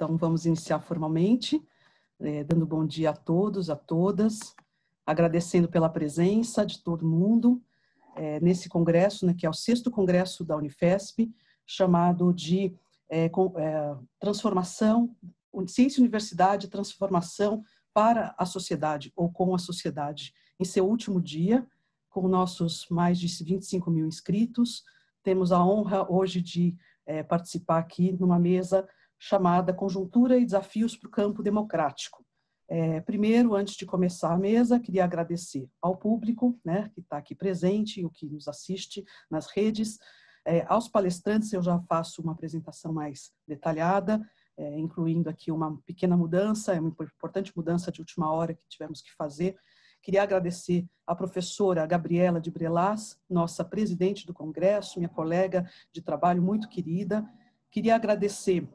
Então, vamos iniciar formalmente, dando bom dia a todos, a todas, agradecendo pela presença de todo mundo nesse congresso, né, que é o 6º congresso da Unifesp, chamado de Transformação, Ciência e Universidade, Transformação para a Sociedade, ou com a Sociedade, em seu último dia, com nossos mais de 25 mil inscritos. Temos a honra hoje de participar aqui numa mesa chamada Conjuntura e Desafios para o Campo Democrático. Primeiro, antes de começar a mesa, queria agradecer ao público, né, que está aqui presente, o que nos assiste nas redes. Aos palestrantes, eu já faço uma apresentação mais detalhada, incluindo aqui uma pequena mudança, uma importante mudança de última hora que tivemos que fazer. Queria agradecer à professora Gabriela de Brelas, nossa presidente do Congresso, minha colega de trabalho muito querida. Queria agradecer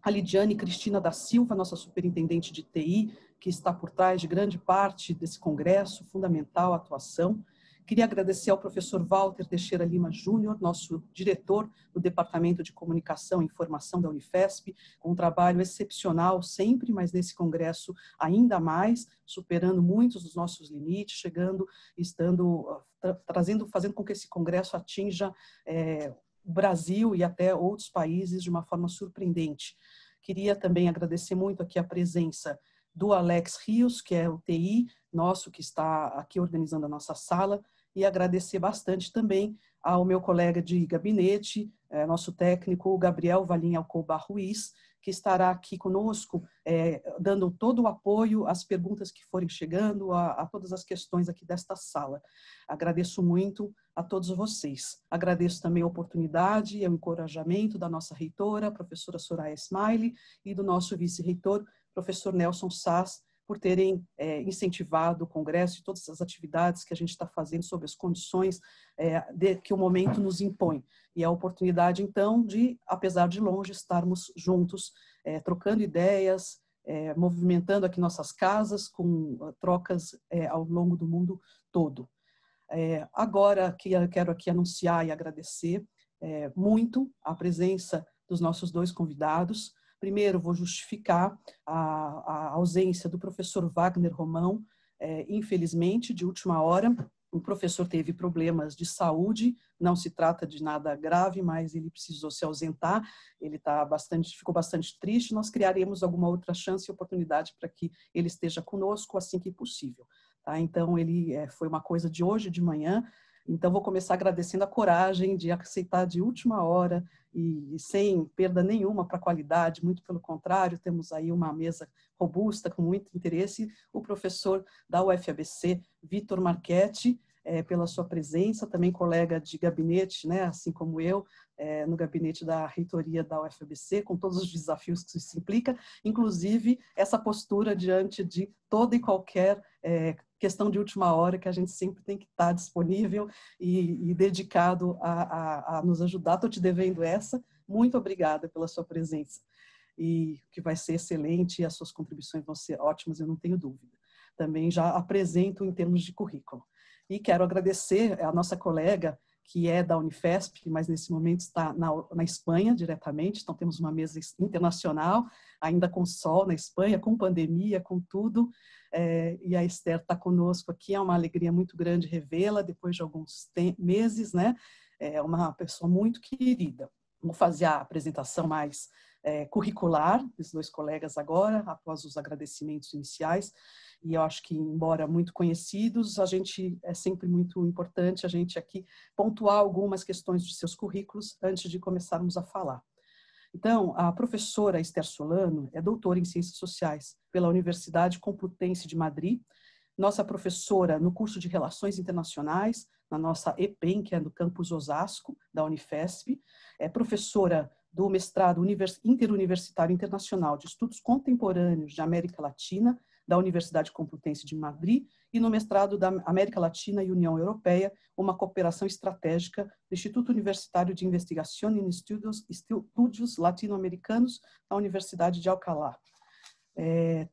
a Lidiane Cristina da Silva, nossa superintendente de TI, que está por trás de grande parte desse congresso, fundamental atuação. Queria agradecer ao professor Walter Teixeira Lima Júnior, nosso diretor do Departamento de Comunicação e Informação da Unifesp, com um trabalho excepcional sempre, mas nesse congresso ainda mais, superando muitos dos nossos limites, fazendo com que esse congresso atinja o Brasil e até outros países de uma forma surpreendente. Queria também agradecer muito aqui a presença do Alex Rios, que é o TI nosso, que está aqui organizando a nossa sala, e agradecer bastante também ao meu colega de gabinete, nosso técnico, Gabriel Valim Alcoba Ruiz, que estará aqui conosco, dando todo o apoio às perguntas que forem chegando, a todas as questões aqui desta sala. Agradeço muito a todos vocês. Agradeço também a oportunidade e o encorajamento da nossa reitora, a professora Soraya Smiley, e do nosso vice-reitor, professor Nelson Sass, por terem incentivado o Congresso e todas as atividades que a gente está fazendo sobre as condições que o momento nos impõe. E a oportunidade, então, de, apesar de longe, estarmos juntos, trocando ideias, movimentando aqui nossas casas, com trocas ao longo do mundo todo. Agora, quero aqui anunciar e agradecer muito a presença dos nossos dois convidados. Primeiro, vou justificar a ausência do professor Wagner Romão, infelizmente, de última hora. O professor teve problemas de saúde, não se trata de nada grave, mas ele precisou se ausentar, ele ficou bastante triste. Nós criaremos alguma outra chance e oportunidade para que ele esteja conosco assim que possível. Tá? Então, foi uma coisa de hoje de manhã. Então, vou começar agradecendo a coragem de aceitar de última hora e sem perda nenhuma para a qualidade, muito pelo contrário, temos aí uma mesa robusta, com muito interesse, o professor da UFABC, Vitor Marchetti, pela sua presença, também colega de gabinete, né, assim como eu, no gabinete da reitoria da UFABC, com todos os desafios que isso implica, inclusive essa postura diante de toda e qualquer questão de última hora, que a gente sempre tem que estar disponível e dedicado a nos ajudar. Estou te devendo essa. Muito obrigada pela sua presença. E que vai ser excelente, e as suas contribuições vão ser ótimas, eu não tenho dúvida. Também já apresento em termos de currículo. E quero agradecer a nossa colega, que é da Unifesp, mas nesse momento está na Espanha diretamente, então temos uma mesa internacional, ainda com sol na Espanha, com pandemia, com tudo, e a Esther está conosco aqui, é uma alegria muito grande revê-la depois de alguns meses, né? É uma pessoa muito querida. Vou fazer a apresentação mais curricular dos dois colegas agora, após os agradecimentos iniciais. E eu acho que, embora muito conhecidos, é sempre muito importante a gente aqui pontuar algumas questões de seus currículos antes de começarmos a falar. Então, a professora Esther Solano é doutora em Ciências Sociais pela Universidade Complutense de Madrid, nossa professora no curso de Relações Internacionais, na nossa EPEM, que é do campus Osasco, da Unifesp, é professora do mestrado interuniversitário internacional de Estudos Contemporâneos de América Latina, da Universidade Complutense de Madrid, e no mestrado da América Latina e União Europeia, uma cooperação estratégica do Instituto Universitário de Investigação em Estudos Latino-Americanos, da Universidade de Alcalá.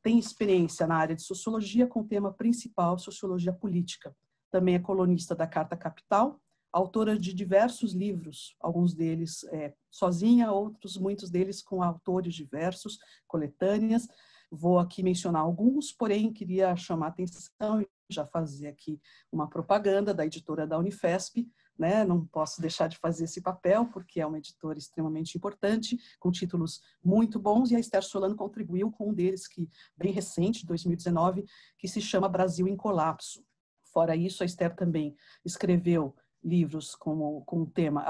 Tem experiência na área de sociologia, com o tema principal Sociologia Política. Também é colunista da Carta Capital, autora de diversos livros, alguns deles sozinha, muitos deles com autores diversos, coletâneas. Vou aqui mencionar alguns, porém queria chamar a atenção e já fazer aqui uma propaganda da editora da Unifesp, né? Não posso deixar de fazer esse papel, porque é uma editora extremamente importante, com títulos muito bons, e a Esther Solano contribuiu com um deles, que bem recente, 2019, que se chama Brasil em Colapso. Fora isso, a Esther também escreveu livros com o tema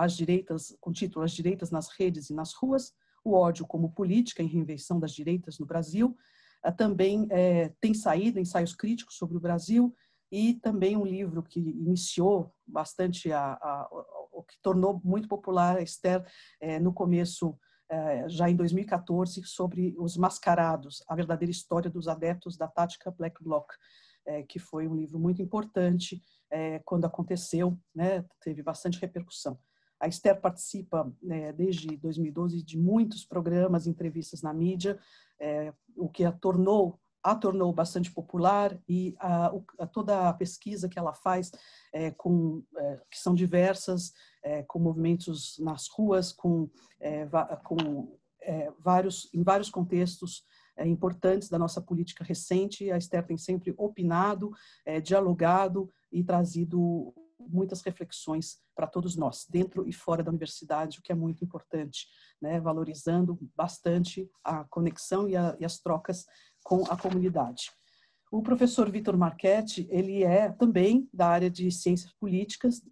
com o título As Direitas nas Redes e nas Ruas, o ódio como política em reinvenção das direitas no Brasil. Também tem saído ensaios críticos sobre o Brasil, e também um livro que iniciou bastante, o que tornou muito popular a Esther no começo, já em 2014, sobre os mascarados, a verdadeira história dos adeptos da tática Black Bloc, que foi um livro muito importante quando aconteceu, né, teve bastante repercussão. A Esther participa desde 2012 de muitos programas, entrevistas na mídia, o que a tornou bastante popular, e toda a pesquisa que ela faz, que são diversas, com movimentos nas ruas, em vários contextos importantes da nossa política recente. A Esther tem sempre opinado, dialogado e trazido muitas reflexões para todos nós, dentro e fora da universidade, o que é muito importante, né? Valorizando bastante a conexão e as trocas com a comunidade. O professor Vitor Marchetti, ele é também da área de ciências políticas,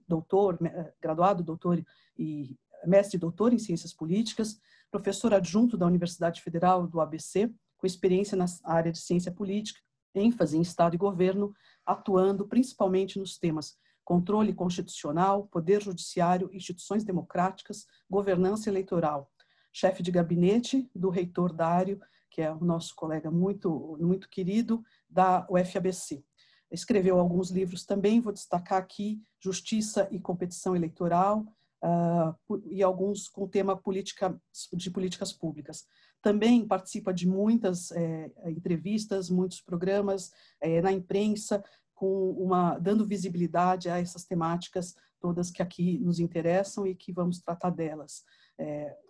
graduado, doutor e mestre e doutor em ciências políticas, professor adjunto da Universidade Federal do ABC, com experiência na área de ciência política, ênfase em Estado e governo, atuando principalmente nos temas controle constitucional, poder judiciário, instituições democráticas, governança eleitoral. Chefe de gabinete do reitor Dário, que é o nosso colega muito, muito querido, da UFABC. Escreveu alguns livros também, vou destacar aqui Justiça e Competição Eleitoral, e alguns com tema de políticas públicas. Também participa de muitas entrevistas, muitos programas na imprensa, dando visibilidade a essas temáticas todas que aqui nos interessam e que vamos tratar delas.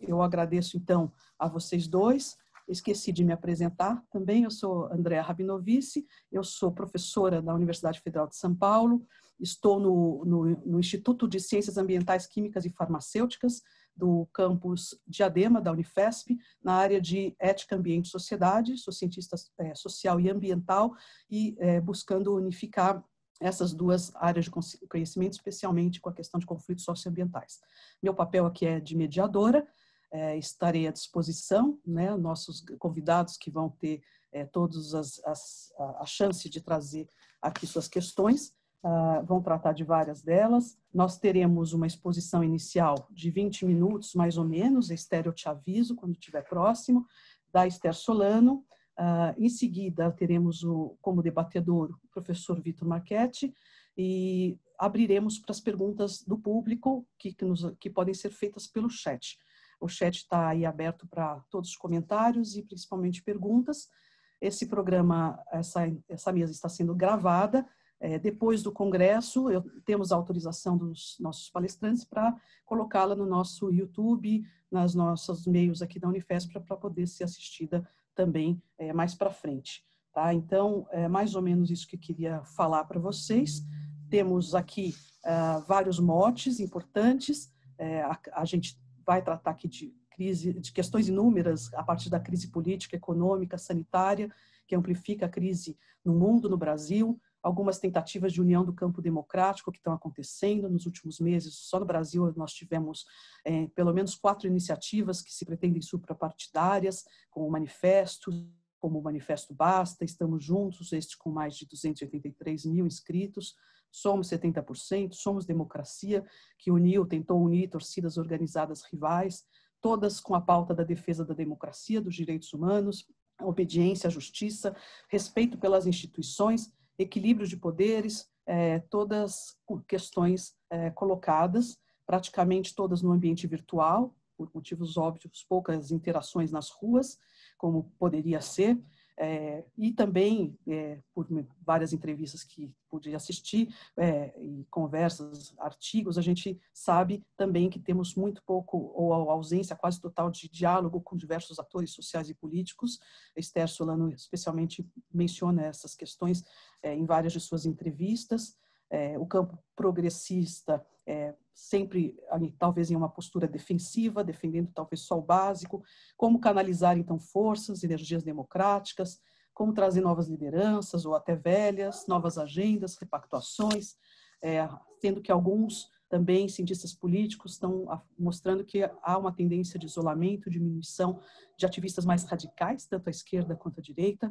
Eu agradeço, então, a vocês dois. Esqueci de me apresentar também. Eu sou Andréa Rabinovici, eu sou professora da Universidade Federal de São Paulo, estou no Instituto de Ciências Ambientais, Químicas e Farmacêuticas do campus Diadema, da Unifesp, na área de Ética, Ambiente e Sociedade, sou cientista social e ambiental, e buscando unificar essas duas áreas de conhecimento, especialmente com a questão de conflitos socioambientais. Meu papel aqui é de mediadora, estarei à disposição, né, nossos convidados que vão ter todas a chance de trazer aqui suas questões, vão tratar de várias delas. Nós teremos uma exposição inicial de 20 minutos, mais ou menos, Esther, eu te aviso quando estiver próximo, da Esther Solano. Em seguida, teremos como debatedor o professor Vitor Marchetti, e abriremos para as perguntas do público que podem ser feitas pelo chat. O chat está aí aberto para todos os comentários e principalmente perguntas. Esse programa, essa mesa está sendo gravada. Depois do congresso, temos a autorização dos nossos palestrantes para colocá-la no nosso YouTube, nas nossos meios aqui da Unifesp, para poder ser assistida também mais para frente. Tá? Então, é mais ou menos isso que eu queria falar para vocês. Temos aqui vários motes importantes. A gente vai tratar aqui de questões inúmeras a partir da crise política, econômica, sanitária, que amplifica a crise no mundo, no Brasil, algumas tentativas de união do campo democrático que estão acontecendo nos últimos meses. Só no Brasil nós tivemos pelo menos 4 iniciativas que se pretendem suprapartidárias, como o Manifesto Basta, Estamos Juntos, este com mais de 283 mil inscritos, Somos 70%, Somos Democracia, que tentou unir torcidas organizadas rivais, todas com a pauta da defesa da democracia, dos direitos humanos, a obediência à justiça, respeito pelas instituições, equilíbrio de poderes, todas questões colocadas, praticamente todas no ambiente virtual, por motivos óbvios, poucas interações nas ruas, como poderia ser. E também, por várias entrevistas que pude assistir, e conversas, artigos, a gente sabe também que temos muito pouco, ou a ausência quase total de diálogo com diversos atores sociais e políticos. Esther Solano especialmente menciona essas questões em várias de suas entrevistas. O campo progressista sempre, talvez em uma postura defensiva, defendendo talvez só o básico, como canalizar então forças, energias democráticas, como trazer novas lideranças ou até velhas, novas agendas, repactuações, sendo que alguns também cientistas políticos estão mostrando que há uma tendência de isolamento, diminuição de ativistas mais radicais, tanto à esquerda quanto à direita,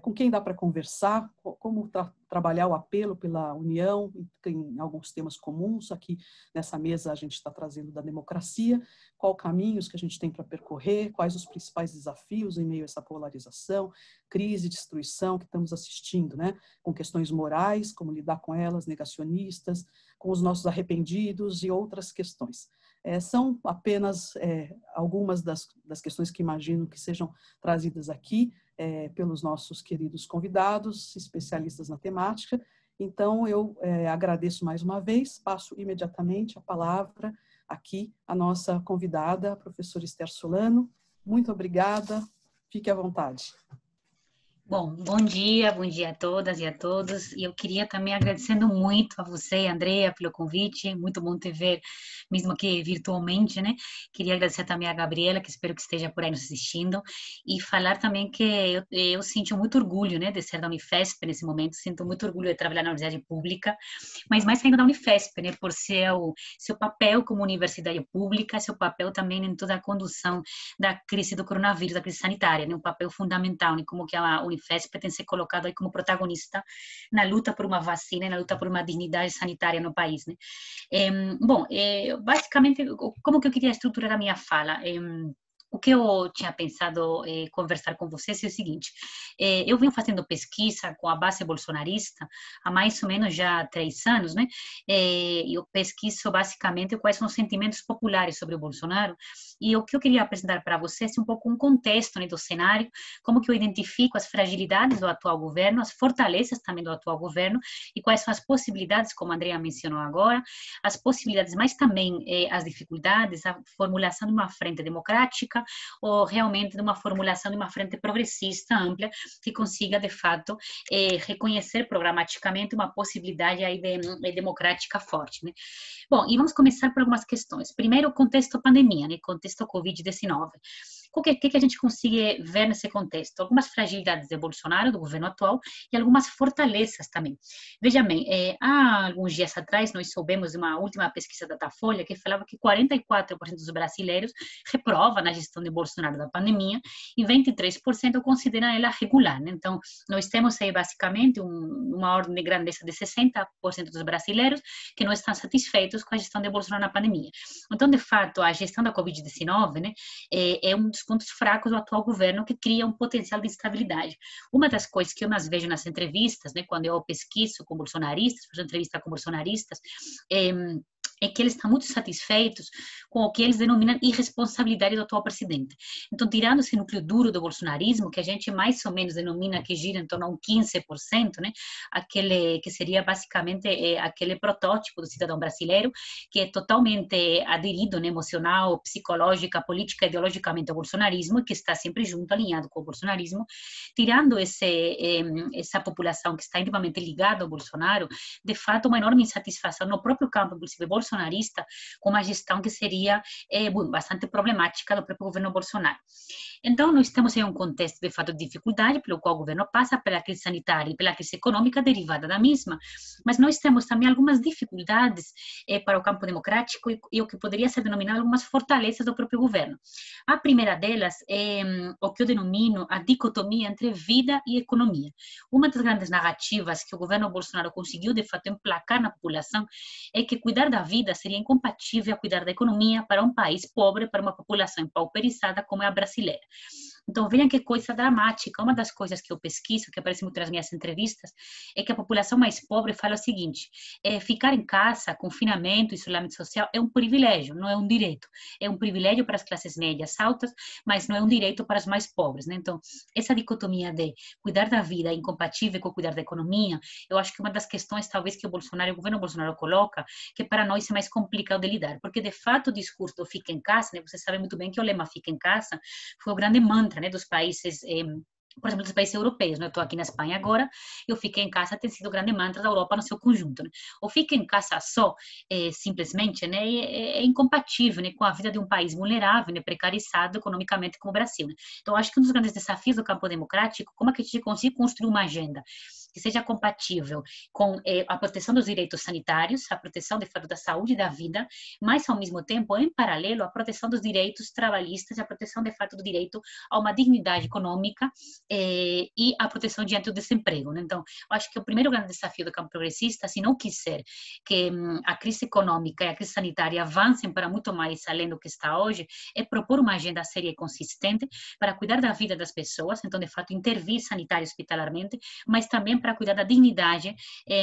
com quem dá para conversar, como trabalhar o apelo pela união em alguns temas comuns. Aqui nessa mesa a gente está trazendo da democracia, quais caminhos que a gente tem para percorrer, quais os principais desafios em meio a essa polarização, crise, destruição que estamos assistindo, né? Com questões morais, como lidar com elas, negacionistas, com os nossos arrependidos e outras questões. São apenas algumas das questões que imagino que sejam trazidas aqui pelos nossos queridos convidados, especialistas na temática. Então, eu agradeço mais uma vez, passo imediatamente a palavra aqui à nossa convidada, a professora Esther Solano. Muito obrigada, fique à vontade. Bom dia a todas e a todos. E eu queria também agradecendo muito a você, Andrea, pelo convite. Muito bom te ver, mesmo que virtualmente, né? Queria agradecer também a Gabriela, que espero que esteja por aí nos assistindo, e falar também que eu sinto muito orgulho, né, de ser da Unifesp nesse momento. Sinto muito orgulho de trabalhar na universidade pública, mas mais ainda da Unifesp, né, por seu papel como universidade pública, seu papel também em toda a condução da crise do coronavírus, da crise sanitária, né? Um papel fundamental, né? Como que a Unifesp tem se colocado aí como protagonista na luta por uma vacina e na luta por uma dignidade sanitária no país, né? Basicamente, como que eu queria estruturar a minha fala? O que eu tinha pensado conversar com vocês é o seguinte: eu venho fazendo pesquisa com a base bolsonarista há mais ou menos já 3 anos, né? Eu pesquiso basicamente quais são os sentimentos populares sobre o Bolsonaro, e o que eu queria apresentar para vocês é um pouco um contexto, né, do cenário, como que eu identifico as fragilidades do atual governo, as fortalezas também do atual governo, e quais são as possibilidades, como a Andrea mencionou agora, as possibilidades, mas também as dificuldades, a formulação de uma frente democrática, ou realmente de uma formulação de uma frente progressista ampla que consiga, de fato, reconhecer programaticamente uma possibilidade aí democrática forte, né? Bom, e vamos começar por algumas questões. Primeiro, o contexto pandemia, né? Contexto Covid-19. O que a gente consegue ver nesse contexto? Algumas fragilidades de Bolsonaro, do governo atual, e algumas fortalezas também. Veja bem, há alguns dias atrás, nós soubemos de uma última pesquisa da Datafolha que falava que 44% dos brasileiros reprovam na gestão de Bolsonaro da pandemia e 23% consideram ela regular, né? Então, nós temos aí basicamente uma ordem de grandeza de 60% dos brasileiros que não estão satisfeitos com a gestão de Bolsonaro na pandemia. Então, de fato, a gestão da Covid-19, né, é um dos pontos fracos do atual governo, que cria um potencial de instabilidade. Uma das coisas que eu mais vejo nas entrevistas, né, quando eu pesquiso com bolsonaristas, faço entrevista com bolsonaristas, é que eles estão muito satisfeitos com o que eles denominam irresponsabilidade do atual presidente. Então, tirando esse núcleo duro do bolsonarismo, que a gente mais ou menos denomina que gira em torno a 15%, né, aquele que seria basicamente aquele protótipo do cidadão brasileiro, que é totalmente aderido, né, emocional, psicológica, política, ideologicamente ao bolsonarismo, e que está sempre junto, alinhado com o bolsonarismo. Tirando essa população que está intimamente ligada ao Bolsonaro, de fato, uma enorme insatisfação no próprio campo, inclusive bolsonarista, com uma gestão que seria bastante problemática do próprio governo Bolsonaro. Então, nós temos aí um contexto, de fato, de dificuldade, pelo qual o governo passa pela crise sanitária e pela crise econômica derivada da mesma, mas nós temos também algumas dificuldades para o campo democrático e o que poderia ser denominado algumas fortalezas do próprio governo. A primeira delas é o que eu denomino a dicotomia entre vida e economia. Uma das grandes narrativas que o governo Bolsonaro conseguiu, de fato, emplacar na população é que cuidar da vida seria incompatível a cuidar da economia para um país pobre, para uma população empauperizada como é a brasileira. Então, vejam que coisa dramática. Uma das coisas que eu pesquiso, que aparece muito nas minhas entrevistas, é que a população mais pobre fala o seguinte: ficar em casa, confinamento, isolamento social é um privilégio, não é um direito. É um privilégio para as classes médias altas, mas não é um direito para os mais pobres, né? Então, essa dicotomia de cuidar da vida é incompatível com cuidar da economia, eu acho que uma das questões, talvez, que o governo Bolsonaro coloca, que para nós é mais complicado de lidar, porque, de fato, o discurso do fica em casa, né? Você sabe muito bem que o lema fica em casa foi o grande mantra, né, dos países por exemplo, dos países europeus, né? Eu estou aqui na Espanha agora, eu fiquei em casa, tem sido o grande mantra da Europa no seu conjunto, né? O fica em casa só, simplesmente, né, é incompatível, né, com a vida de um país vulnerável, né, precarizado economicamente como o Brasil, né? Então, acho que um dos grandes desafios do campo democrático, como é que a gente consegue construir uma agenda que seja compatível com a proteção dos direitos sanitários, a proteção, de fato, da saúde e da vida, mas, ao mesmo tempo, em paralelo, a proteção dos direitos trabalhistas, a proteção, de fato, do direito a uma dignidade econômica, e a proteção diante do desemprego, né? Então, eu acho que o primeiro grande desafio do campo progressista, se não quiser que a crise econômica e a crise sanitária avancem para muito mais além do que está hoje, é propor uma agenda séria e consistente para cuidar da vida das pessoas, então, de fato, intervir sanitário e hospitalarmente, mas também para cuidar da dignidade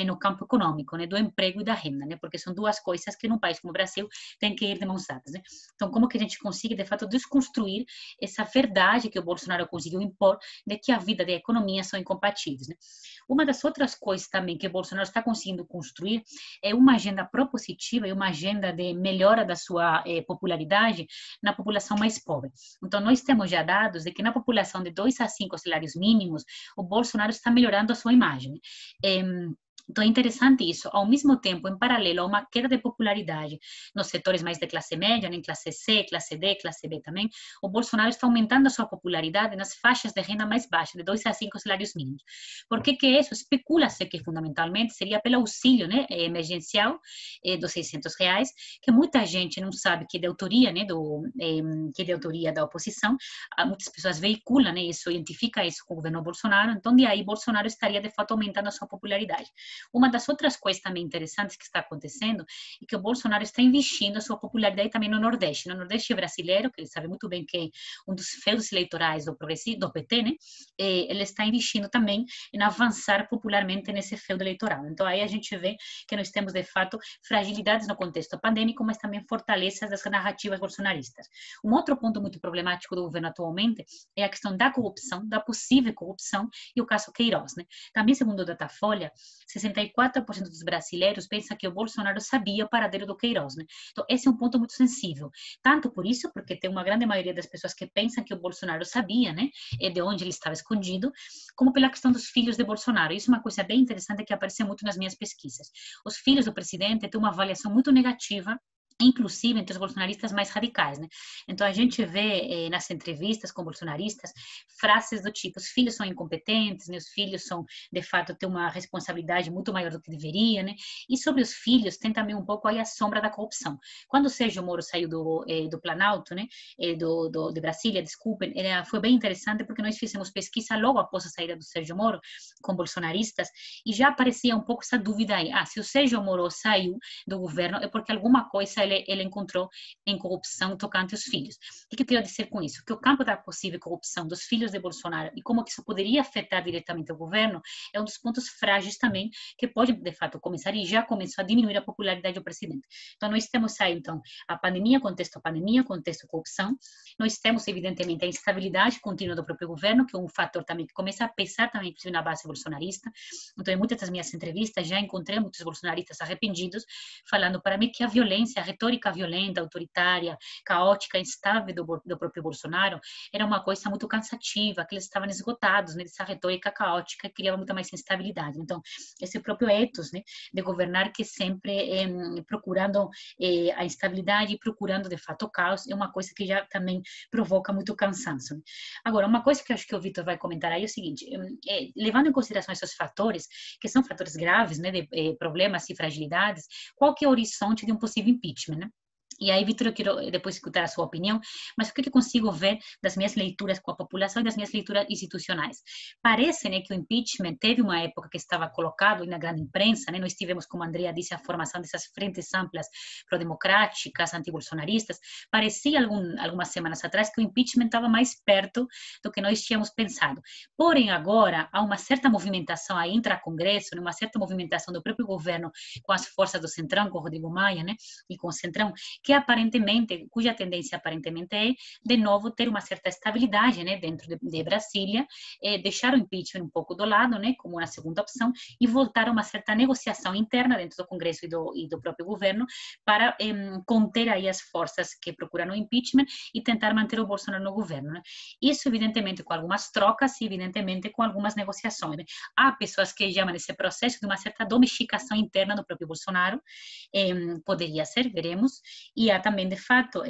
no campo econômico, né? Do emprego e da renda, né? Porque são duas coisas que num país como o Brasil tem que ir de mãos dadas, né? Então, como que a gente consegue, de fato, desconstruir essa verdade que o Bolsonaro conseguiu impor de que a vida e a economia são incompatíveis, né? Uma das outras coisas também que o Bolsonaro está conseguindo construir é uma agenda propositiva e uma agenda de melhora da sua popularidade na população mais pobre. Então, nós temos já dados de que na população de 2 a 5 salários mínimos, o Bolsonaro está melhorando a sua imagem. Então, é interessante isso. Ao mesmo tempo, em paralelo a uma queda de popularidade nos setores mais de classe média, em classe C, classe D, classe B também, o Bolsonaro está aumentando a sua popularidade nas faixas de renda mais baixa, de 2 a 5 salários mínimos. Por que que isso? Especula-se que, fundamentalmente, seria pelo auxílio, né, emergencial dos R$ 600, que muita gente não sabe que é de autoria, né, que é de autoria da oposição. Muitas pessoas veiculam, né, isso, identifica isso com o governo Bolsonaro. Então, de aí, Bolsonaro estaria, de fato, aumentando a sua popularidade. Uma das outras coisas também interessantes que está acontecendo é que o Bolsonaro está investindo a sua popularidade também no Nordeste. No Nordeste brasileiro, que ele sabe muito bem que é um dos feudos eleitorais do PT, né? Ele está investindo também em avançar popularmente nesse feudo eleitoral. Então, aí a gente vê que nós temos, de fato, fragilidades no contexto pandêmico, mas também fortalezas das narrativas bolsonaristas. Um outro ponto muito problemático do governo atualmente é a questão da corrupção, da possível corrupção, e o caso Queiroz, né? Também, segundo o Datafolha, 64% dos brasileiros pensam que o Bolsonaro sabia o paradeiro do Queiroz, né? Então, esse é um ponto muito sensível. Tanto por isso, porque tem uma grande maioria das pessoas que pensam que o Bolsonaro sabia, né, de onde ele estava escondido, como pela questão dos filhos de Bolsonaro. Isso é uma coisa bem interessante que aparece muito nas minhas pesquisas. Os filhos do presidente têm uma avaliação muito negativa, inclusive entre os bolsonaristas mais radicais, né? Então, a gente vê nas entrevistas com bolsonaristas frases do tipo: os filhos são incompetentes, né? Os filhos são, de fato, têm uma responsabilidade muito maior do que deveria, né? E sobre os filhos, tem também um pouco aí a sombra da corrupção. Quando o Sérgio Moro saiu do Planalto, né? De Brasília, desculpem, foi bem interessante porque nós fizemos pesquisa logo após a saída do Sérgio Moro com bolsonaristas e já aparecia um pouco essa dúvida aí: se o Sérgio Moro saiu do governo é porque alguma coisa ele encontrou em corrupção tocante aos filhos. O que eu quero dizer com isso? Que o campo da possível corrupção dos filhos de Bolsonaro e como que isso poderia afetar diretamente o governo é um dos pontos frágeis também que pode, de fato, começar e já começou a diminuir a popularidade do presidente. Então, nós temos aí, então, a pandemia, contexto corrupção. Nós temos, evidentemente, a instabilidade contínua do próprio governo, que é um fator também que começa a pesar também, inclusive, na base bolsonarista. Então, em muitas das minhas entrevistas, já encontrei muitos bolsonaristas arrependidos falando para mim que a violência, a retórica violenta, autoritária, caótica, instável do próprio Bolsonaro era uma coisa muito cansativa, que eles estavam esgotados, né, dessa retórica caótica que criava muita mais instabilidade. Então, esse próprio ethos, né, de governar que sempre procurando a instabilidade e procurando, de fato, o caos, é uma coisa que já também provoca muito cansaço. Agora, uma coisa que eu acho que o Vitor vai comentar aí é o seguinte: levando em consideração esses fatores, que são fatores graves, né, de problemas e fragilidades, qual que é o horizonte de um possível impeachment, né? E aí, Vitor, eu quero depois escutar a sua opinião, mas o que eu consigo ver das minhas leituras com a população e das minhas leituras institucionais? Parece, né, que o impeachment teve uma época que estava colocado na grande imprensa, né, nós tivemos, como a Andrea disse, a formação dessas frentes amplas pro-democráticas, anti-bolsonaristas. Parecia algumas semanas atrás que o impeachment estava mais perto do que nós tínhamos pensado. Porém, agora, há uma certa movimentação aí intra-congresso, uma certa movimentação do próprio governo com as forças do Centrão, com o Rodrigo Maia, né, e com o Centrão, que aparentemente, cuja tendência aparentemente é, de novo, ter uma certa estabilidade, né, dentro de Brasília, deixar o impeachment um pouco do lado, né, como uma segunda opção, e voltar a uma certa negociação interna dentro do Congresso e do próprio governo para conter aí as forças que procuram o impeachment e tentar manter o Bolsonaro no governo, né? Isso, evidentemente, com algumas trocas e, evidentemente, com algumas negociações, né? Há pessoas que chamam esse processo de uma certa domesticação interna do próprio Bolsonaro, poderia ser, veremos, e há também, de fato,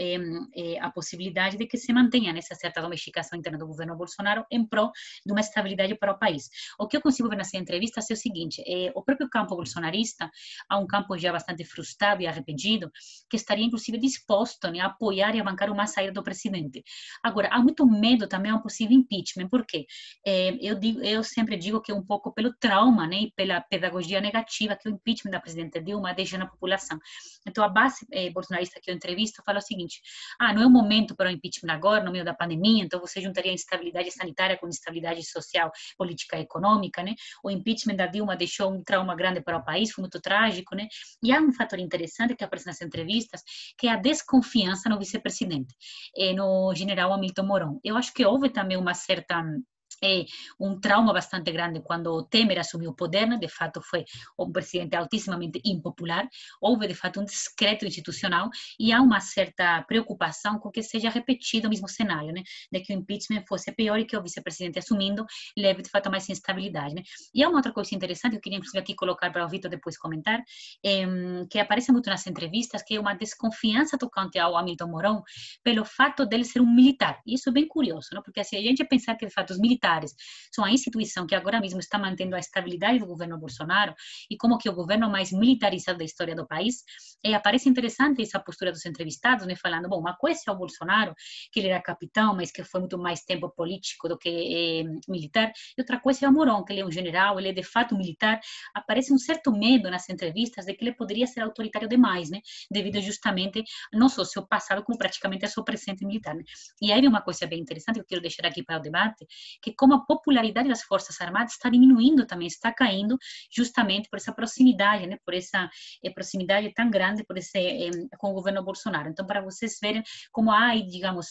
a possibilidade de que se mantenha nessa certa domesticação interna do governo Bolsonaro em prol de uma estabilidade para o país. O que eu consigo ver nessa entrevista é o seguinte, o próprio campo bolsonarista, há um campo já bastante frustrado e arrependido, que estaria, inclusive, disposto, né, a apoiar e a bancar uma saída do presidente. Agora, há muito medo também a um possível impeachment, porque eu sempre digo que é um pouco pelo trauma, né, e pela pedagogia negativa que o impeachment da presidenta Dilma deixa na população. Então, a base bolsonarista que eu entrevisto fala o seguinte, não é o momento para o impeachment agora, no meio da pandemia, então você juntaria instabilidade sanitária com instabilidade social, política e econômica, né? O impeachment da Dilma deixou um trauma grande para o país, foi muito trágico, né? E há um fator interessante que aparece nas entrevistas, que é a desconfiança no vice-presidente, no general Hamilton Mourão. Eu acho que houve também uma certa um trauma bastante grande quando o Temer assumiu o poder, né? De fato foi um presidente altíssimamente impopular, houve de fato um descrédito institucional e há uma certa preocupação com que seja repetido o mesmo cenário, né? De que o impeachment fosse pior e que o vice-presidente assumindo leve de fato a mais instabilidade, né? E há uma outra coisa interessante que eu queria inclusive aqui colocar para o Vitor depois comentar, que aparece muito nas entrevistas, que é uma desconfiança tocante ao Hamilton Mourão pelo fato dele ser um militar. E isso é bem curioso, né? Porque se a gente pensar que de fato os militares são a instituição que agora mesmo está mantendo a estabilidade do governo Bolsonaro e como que o governo mais militarizado da história do país, aparece interessante essa postura dos entrevistados, né, falando, bom, uma coisa é o Bolsonaro, que ele era capitão, mas que foi muito mais tempo político do que militar, e outra coisa é o Mourão, que ele é um general, ele é de fato militar. Aparece um certo medo nas entrevistas de que ele poderia ser autoritário demais, né, devido justamente não só ao seu passado, como praticamente ao seu presente militar, né? E aí vem uma coisa bem interessante que eu quero deixar aqui para o debate, que como a popularidade das Forças Armadas está diminuindo também, está caindo justamente por essa proximidade, né, por essa proximidade tão grande com o governo Bolsonaro. Então, para vocês verem como há, digamos,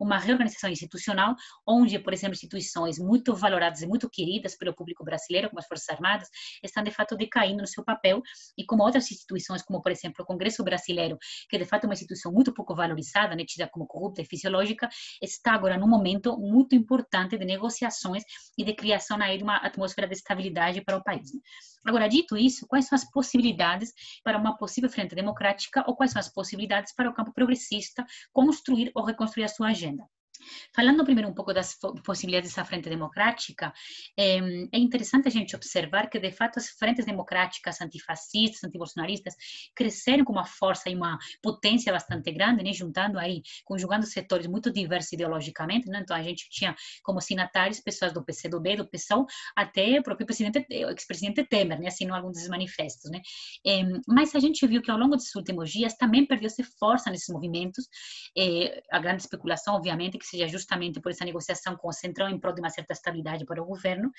uma reorganização institucional, onde, por exemplo, instituições muito valoradas e muito queridas pelo público brasileiro, como as Forças Armadas, estão, de fato, decaindo no seu papel, e como outras instituições, como, por exemplo, o Congresso Brasileiro, que, de fato, é uma instituição muito pouco valorizada, né, tida como corrupta e fisiológica, está agora num momento muito importante de negociações e de criação aí de uma atmosfera de estabilidade para o país. Agora, dito isso, quais são as possibilidades para uma possível frente democrática ou quais são as possibilidades para o campo progressista construir ou reconstruir a sua agenda? Falando primeiro um pouco das possibilidades dessa frente democrática, é interessante a gente observar que, de fato, as frentes democráticas antifascistas, antibolsonaristas, cresceram com uma força e uma potência bastante grande, né, conjugando setores muito diversos ideologicamente, né? Então a gente tinha como signatários pessoas do PCdoB, do PSOL, até o próprio ex-presidente Temer, né, assinou alguns desses manifestos, né? Mas a gente viu que ao longo desses últimos dias também perdeu-se força nesses movimentos, a grande especulação, obviamente, que seja justamente por essa negociação com o Centrão em prol de uma certa estabilidade para o governo,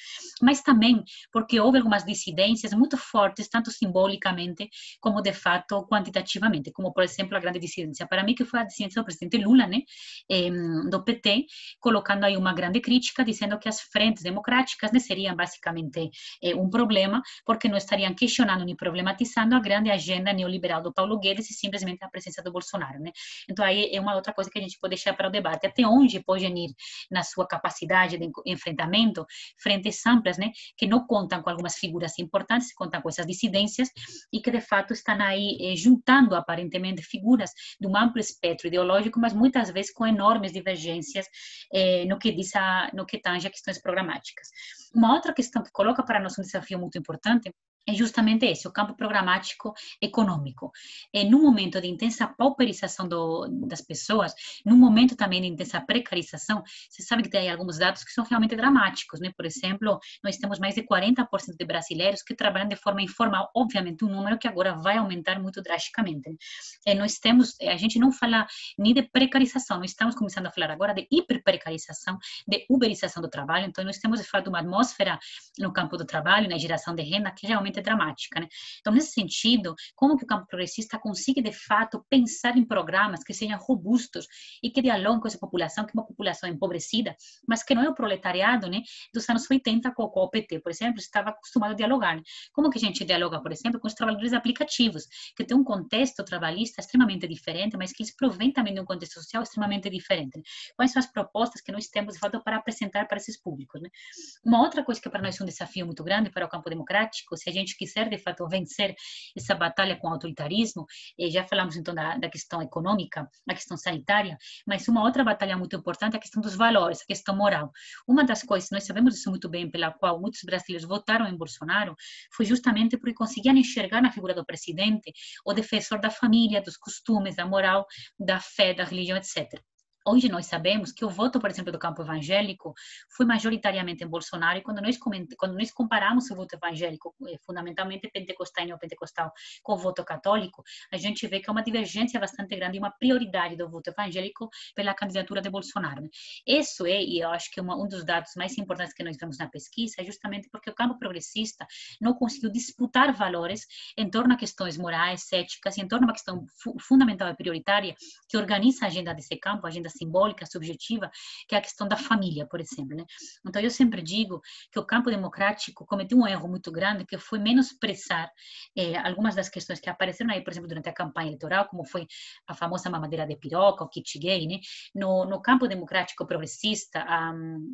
mas também porque houve algumas dissidências muito fortes, tanto simbolicamente como, de fato, quantitativamente, como, por exemplo, a grande dissidência para mim, que foi a dissidência do presidente Lula, né, do PT, colocando aí uma grande crítica, dizendo que as frentes democráticas, né, seriam basicamente um problema, porque não estariam questionando nem problematizando a grande agenda neoliberal do Paulo Guedes e simplesmente a presença do Bolsonaro, né? Então aí é uma outra coisa que a gente pode deixar para o debate, até onde podem ir na sua capacidade de enfrentamento frentes amplas, né, que não contam com algumas figuras importantes, contam com essas dissidências e que de fato estão aí juntando aparentemente figuras de um amplo espectro ideológico, mas muitas vezes com enormes divergências no que tange a questões programáticas. Uma outra questão que coloca para nós um desafio muito importante é justamente esse, o campo programático econômico. Num momento de intensa pauperização das pessoas, num momento também de intensa precarização, você sabe que tem alguns dados que são realmente dramáticos, né? Por exemplo, nós temos mais de 40% de brasileiros que trabalham de forma informal, obviamente um número que agora vai aumentar muito drasticamente. Né? Nós temos, a gente não fala nem de precarização, nós estamos começando a falar agora de hiperprecarização, de uberização do trabalho, então nós temos de fato uma atmosfera no campo do trabalho, na geração de renda, que realmente é dramática, né? Então, nesse sentido, como que o campo progressista consiga, de fato, pensar em programas que sejam robustos e que dialoguem com essa população, que é uma população empobrecida, mas que não é o proletariado, né, dos anos 80, com o PT, por exemplo, estava acostumado a dialogar. Né? Como que a gente dialoga, por exemplo, com os trabalhadores aplicativos, que tem um contexto trabalhista extremamente diferente, mas que eles provêm também de um contexto social extremamente diferente. Né? Quais são as propostas que nós temos, de fato, para apresentar para esses públicos? Né? Uma outra coisa que para nós é um desafio muito grande para o campo democrático, se a gente quiser, de fato, vencer essa batalha com o autoritarismo, já falamos então da questão econômica, da questão sanitária, mas uma outra batalha muito importante é a questão dos valores, a questão moral. Uma das coisas, nós sabemos isso muito bem, pela qual muitos brasileiros votaram em Bolsonaro, foi justamente porque conseguiam enxergar na figura do presidente o defensor da família, dos costumes, da moral, da fé, da religião, etc. Hoje nós sabemos que o voto, por exemplo, do campo evangélico foi majoritariamente em Bolsonaro, e quando nós comparamos o voto evangélico, fundamentalmente pentecostal e neopentecostal, com o voto católico, a gente vê que há uma divergência bastante grande e uma prioridade do voto evangélico pela candidatura de Bolsonaro. Né? Isso é, e eu acho que um dos dados mais importantes que nós vemos na pesquisa, é justamente porque o campo progressista não conseguiu disputar valores em torno a questões morais, éticas, e em torno a uma questão fundamental e prioritária que organiza a agenda desse campo, a agenda simbólica, subjetiva, que é a questão da família, por exemplo. Né? Então, eu sempre digo que o campo democrático cometeu um erro muito grande, que foi menosprezar algumas das questões que apareceram aí, por exemplo, durante a campanha eleitoral, como foi a famosa mamadeira de piroca, o kit gay, né? No campo democrático progressista,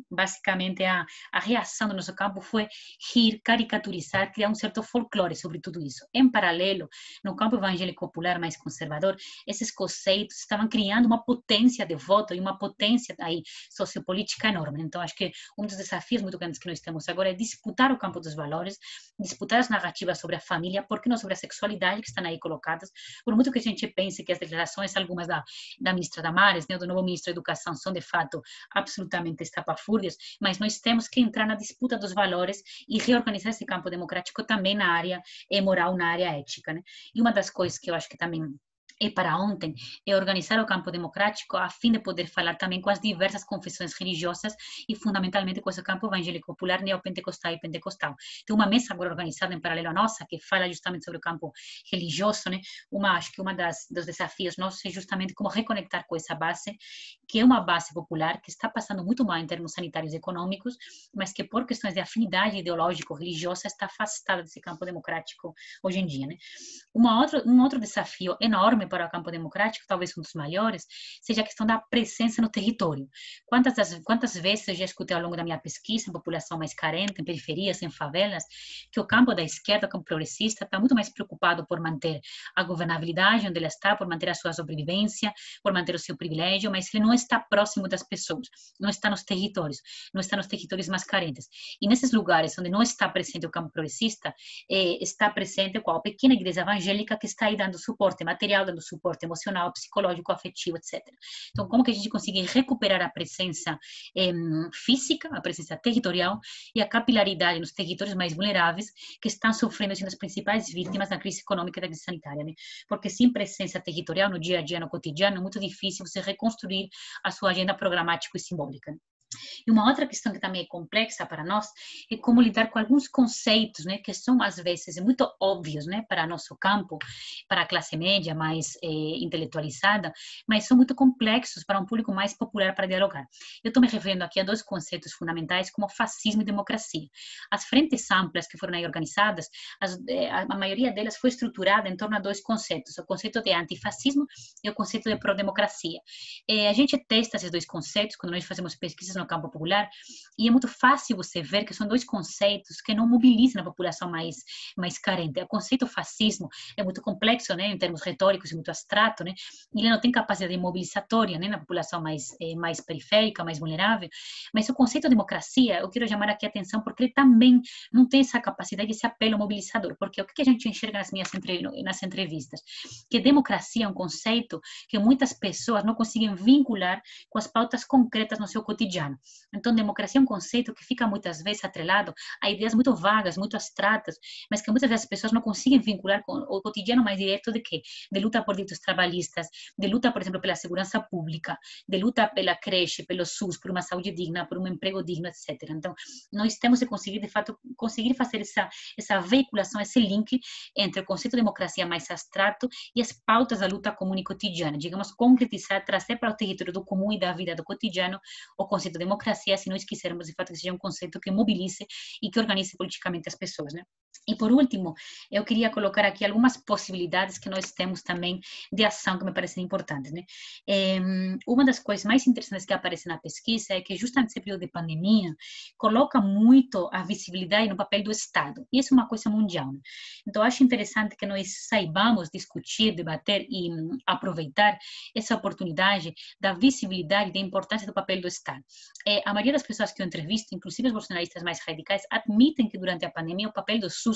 basicamente a reação do nosso campo foi rir, caricaturizar, criar um certo folclore sobre tudo isso. Em paralelo, no campo evangélico popular mais conservador, esses conceitos estavam criando uma potência de voto e uma potência aí sociopolítica enorme. Então, acho que um dos desafios muito grandes que nós temos agora é disputar o campo dos valores, disputar as narrativas sobre a família, por que não sobre a sexualidade que estão aí colocadas, por muito que a gente pense que as declarações, algumas da ministra Damares, né, do novo ministro da Educação, são de fato absolutamente estapafúrdias, mas nós temos que entrar na disputa dos valores e reorganizar esse campo democrático também na área moral, na área ética. Né? E uma das coisas que eu acho que também para ontem, é organizar o campo democrático a fim de poder falar também com as diversas confissões religiosas e fundamentalmente com esse campo evangélico popular, neopentecostal e pentecostal. Tem uma mesa agora organizada em paralelo à nossa, que fala justamente sobre o campo religioso, né? Acho que dos desafios nossos é justamente como reconectar com essa base, que é uma base popular, que está passando muito mal em termos sanitários e econômicos, mas que por questões de afinidade ideológico-religiosa está afastada desse campo democrático hoje em dia, né? Um outro desafio enorme para o campo democrático, talvez um dos maiores, seja a questão da presença no território. Quantas vezes eu já escutei ao longo da minha pesquisa, em população mais carente, em periferias, em favelas, que o campo da esquerda, o campo progressista, está muito mais preocupado por manter a governabilidade onde ele está, por manter a sua sobrevivência, por manter o seu privilégio, mas ele não está próximo das pessoas, não está nos territórios mais carentes. E nesses lugares onde não está presente o campo progressista, está presente com a pequena igreja evangélica que está aí dando suporte material, dando suporte emocional, psicológico, afetivo, etc. Então, como que a gente consegue recuperar a presença física, a presença territorial e a capilaridade nos territórios mais vulneráveis que estão sofrendo, sendo as principais vítimas da crise econômica e da crise sanitária, né? Porque sem presença territorial no dia a dia, no cotidiano, é muito difícil você reconstruir a sua agenda programática e simbólica. Né? E uma outra questão que também é complexa para nós é como lidar com alguns conceitos, né, que são às vezes muito óbvios, né, para nosso campo, para a classe média mais intelectualizada, mas são muito complexos para um público mais popular para dialogar. Eu estou me referindo aqui a dois conceitos fundamentais como fascismo e democracia. As frentes amplas que foram aí organizadas, a maioria delas foi estruturada em torno a dois conceitos, o conceito de antifascismo e o conceito de pró-democracia. A gente testa esses dois conceitos quando nós fazemos pesquisas no campo campo popular, e é muito fácil você ver que são dois conceitos que não mobilizam a população mais carente. O conceito fascismo é muito complexo, né, em termos retóricos, é muito abstrato, né, e ele não tem capacidade mobilizatória, né, na população mais periférica, mais vulnerável, mas o conceito de democracia, eu quero chamar aqui a atenção porque ele também não tem essa capacidade, esse apelo mobilizador, porque o que a gente enxerga nas entrevistas? Que democracia é um conceito que muitas pessoas não conseguem vincular com as pautas concretas no seu cotidiano. Então, democracia é um conceito que fica muitas vezes atrelado a ideias muito vagas, muito abstratas, mas que muitas vezes as pessoas não conseguem vincular com o cotidiano mais direto de quê? De luta por direitos trabalhistas, de luta, por exemplo, pela segurança pública, de luta pela creche, pelo SUS, por uma saúde digna, por um emprego digno, etc. Então, nós temos que conseguir, de fato, conseguir fazer essa veiculação, esse link entre o conceito de democracia mais abstrato e as pautas da luta comum e cotidiana. Digamos, concretizar, trazer para o território do comum e da vida do cotidiano o conceito de democracia, se nós quisermos, de fato, que seja um conceito que mobilize e que organize politicamente as pessoas, né? E, por último, eu queria colocar aqui algumas possibilidades que nós temos também de ação que me parecem importantes, né? Uma das coisas mais interessantes que aparece na pesquisa é que, justamente nesse período de pandemia, coloca muito a visibilidade no papel do Estado. E isso é uma coisa mundial, né? Então, acho interessante que nós saibamos discutir, debater e aproveitar essa oportunidade da visibilidade e da importância do papel do Estado. A maioria das pessoas que eu entrevisto, inclusive os bolsonaristas mais radicais, admitem que durante a pandemia o papel do SUS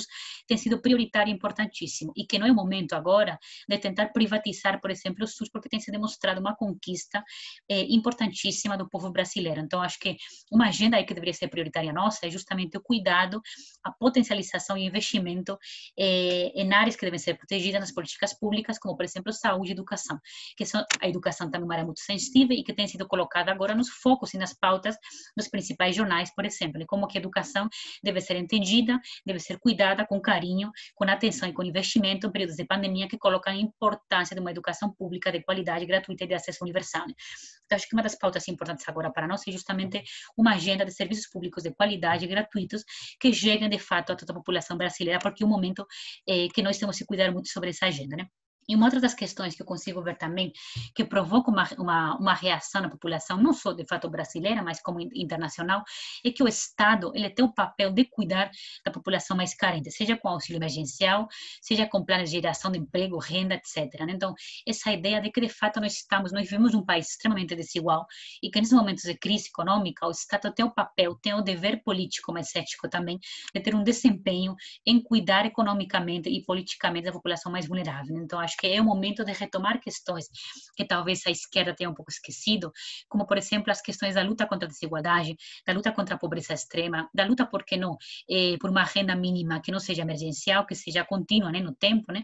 tem sido prioritário e importantíssimo e que não é o momento agora de tentar privatizar, por exemplo, o SUS, porque tem se demonstrado uma conquista importantíssima do povo brasileiro. Então, acho que uma agenda aí que deveria ser prioritária nossa é justamente o cuidado, a potencialização e investimento em áreas que devem ser protegidas nas políticas públicas, como, por exemplo, saúde e educação, que são, a educação também é uma área muito sensível e que tem sido colocada agora nos focos e nas pautas dos principais jornais, por exemplo, como que a educação deve ser entendida, deve ser cuidada com carinho, com atenção e com investimento em períodos de pandemia que colocam a importância de uma educação pública de qualidade, gratuita e de acesso universal, né? Então, acho que uma das pautas importantes agora para nós é justamente uma agenda de serviços públicos de qualidade e gratuitos que cheguem, de fato, a toda a população brasileira, porque é um momento que nós temos que cuidar muito sobre essa agenda, né? E uma outra das questões que eu consigo ver também, que provoca uma reação na população, não só de fato brasileira, mas como internacional, é que o Estado ele tem o papel de cuidar da população mais carente, seja com auxílio emergencial, seja com planos de geração de emprego, renda, etc. Então, essa ideia de que de fato nós vivemos num país extremamente desigual e que nesses momentos de crise econômica, o Estado tem o papel, tem o dever político, mas ético também, de ter um desempenho em cuidar economicamente e politicamente da população mais vulnerável. Então, acho que é o momento de retomar questões que talvez a esquerda tenha um pouco esquecido, como, por exemplo, as questões da luta contra a desigualdade, da luta contra a pobreza extrema, da luta, por que não, por uma renda mínima que não seja emergencial, que seja contínua, né, no tempo, né,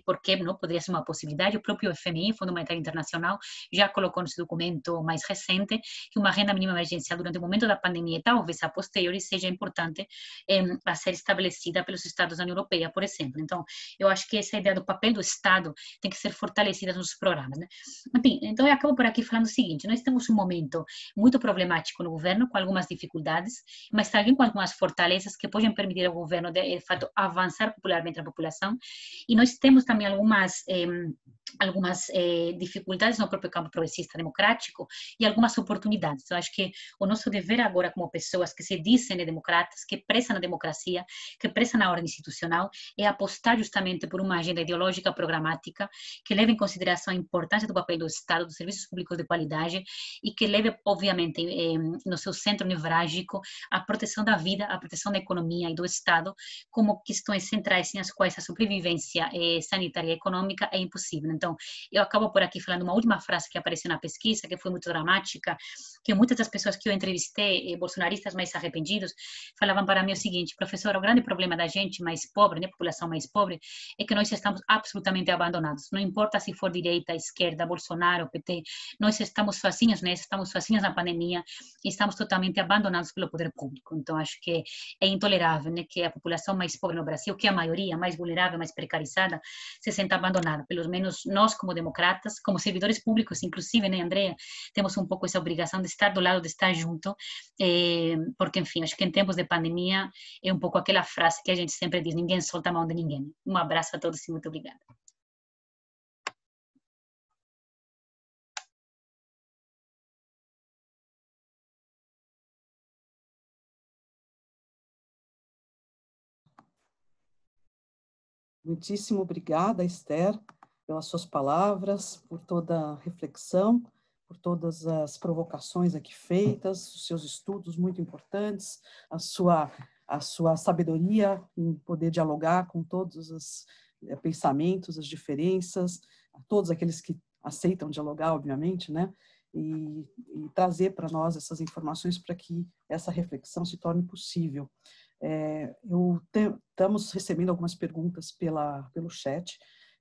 porque não poderia ser uma possibilidade. O próprio FMI, Fundo Monetário Internacional, já colocou nesse documento mais recente que uma renda mínima emergencial durante o momento da pandemia, talvez a posteriori, seja importante a ser estabelecida pelos Estados da União Europeia, por exemplo. Então, eu acho que essa ideia do papel do Estado tem que ser fortalecida nos programas, né? Enfim, então eu acabo por aqui falando o seguinte: nós temos um momento muito problemático no governo, com algumas dificuldades, mas também com algumas fortalezas que podem permitir ao governo, de fato, avançar popularmente na população, e nós temos também algumas dificuldades no próprio campo progressista democrático e algumas oportunidades. Eu acho que o nosso dever agora, como pessoas que se dizem democratas, que prezam na democracia, que prezam na ordem institucional, é apostar justamente por uma agenda ideológica programática que leve em consideração a importância do papel do Estado, dos serviços públicos de qualidade e que leve, obviamente, no seu centro nevrálgico a proteção da vida, a proteção da economia e do Estado como questões centrais sem as quais a sobrevivência sanitária e econômica é impossível. Então, eu acabo por aqui falando uma última frase que apareceu na pesquisa, que foi muito dramática, que muitas das pessoas que eu entrevistei, bolsonaristas mais arrependidos, falavam para mim o seguinte: professor, o grande problema da gente mais pobre, né, população mais pobre, é que nós estamos absolutamente abandonados. Não importa se for direita, esquerda, Bolsonaro, PT, nós estamos sozinhos, né? Estamos sozinhos na pandemia e estamos totalmente abandonados pelo poder público. Então, acho que é intolerável, né, que a população mais pobre no Brasil, que é a maioria, mais vulnerável, mais precarizada, se senta abandonada. Pelo menos nós, como democratas, como servidores públicos, inclusive, né, Andrea, temos um pouco essa obrigação de estar do lado, de estar junto, porque, enfim, acho que em tempos de pandemia é um pouco aquela frase que a gente sempre diz: ninguém solta a mão de ninguém. Um abraço a todos e muito obrigada. Muitíssimo obrigada, Esther, pelas suas palavras, por toda a reflexão, por todas as provocações aqui feitas, os seus estudos muito importantes, a sua sabedoria em poder dialogar com todos os pensamentos, as diferenças, a todos aqueles que aceitam dialogar, obviamente, né? E trazer para nós essas informações para que essa reflexão se torne possível. Estamos recebendo algumas perguntas pelo chat,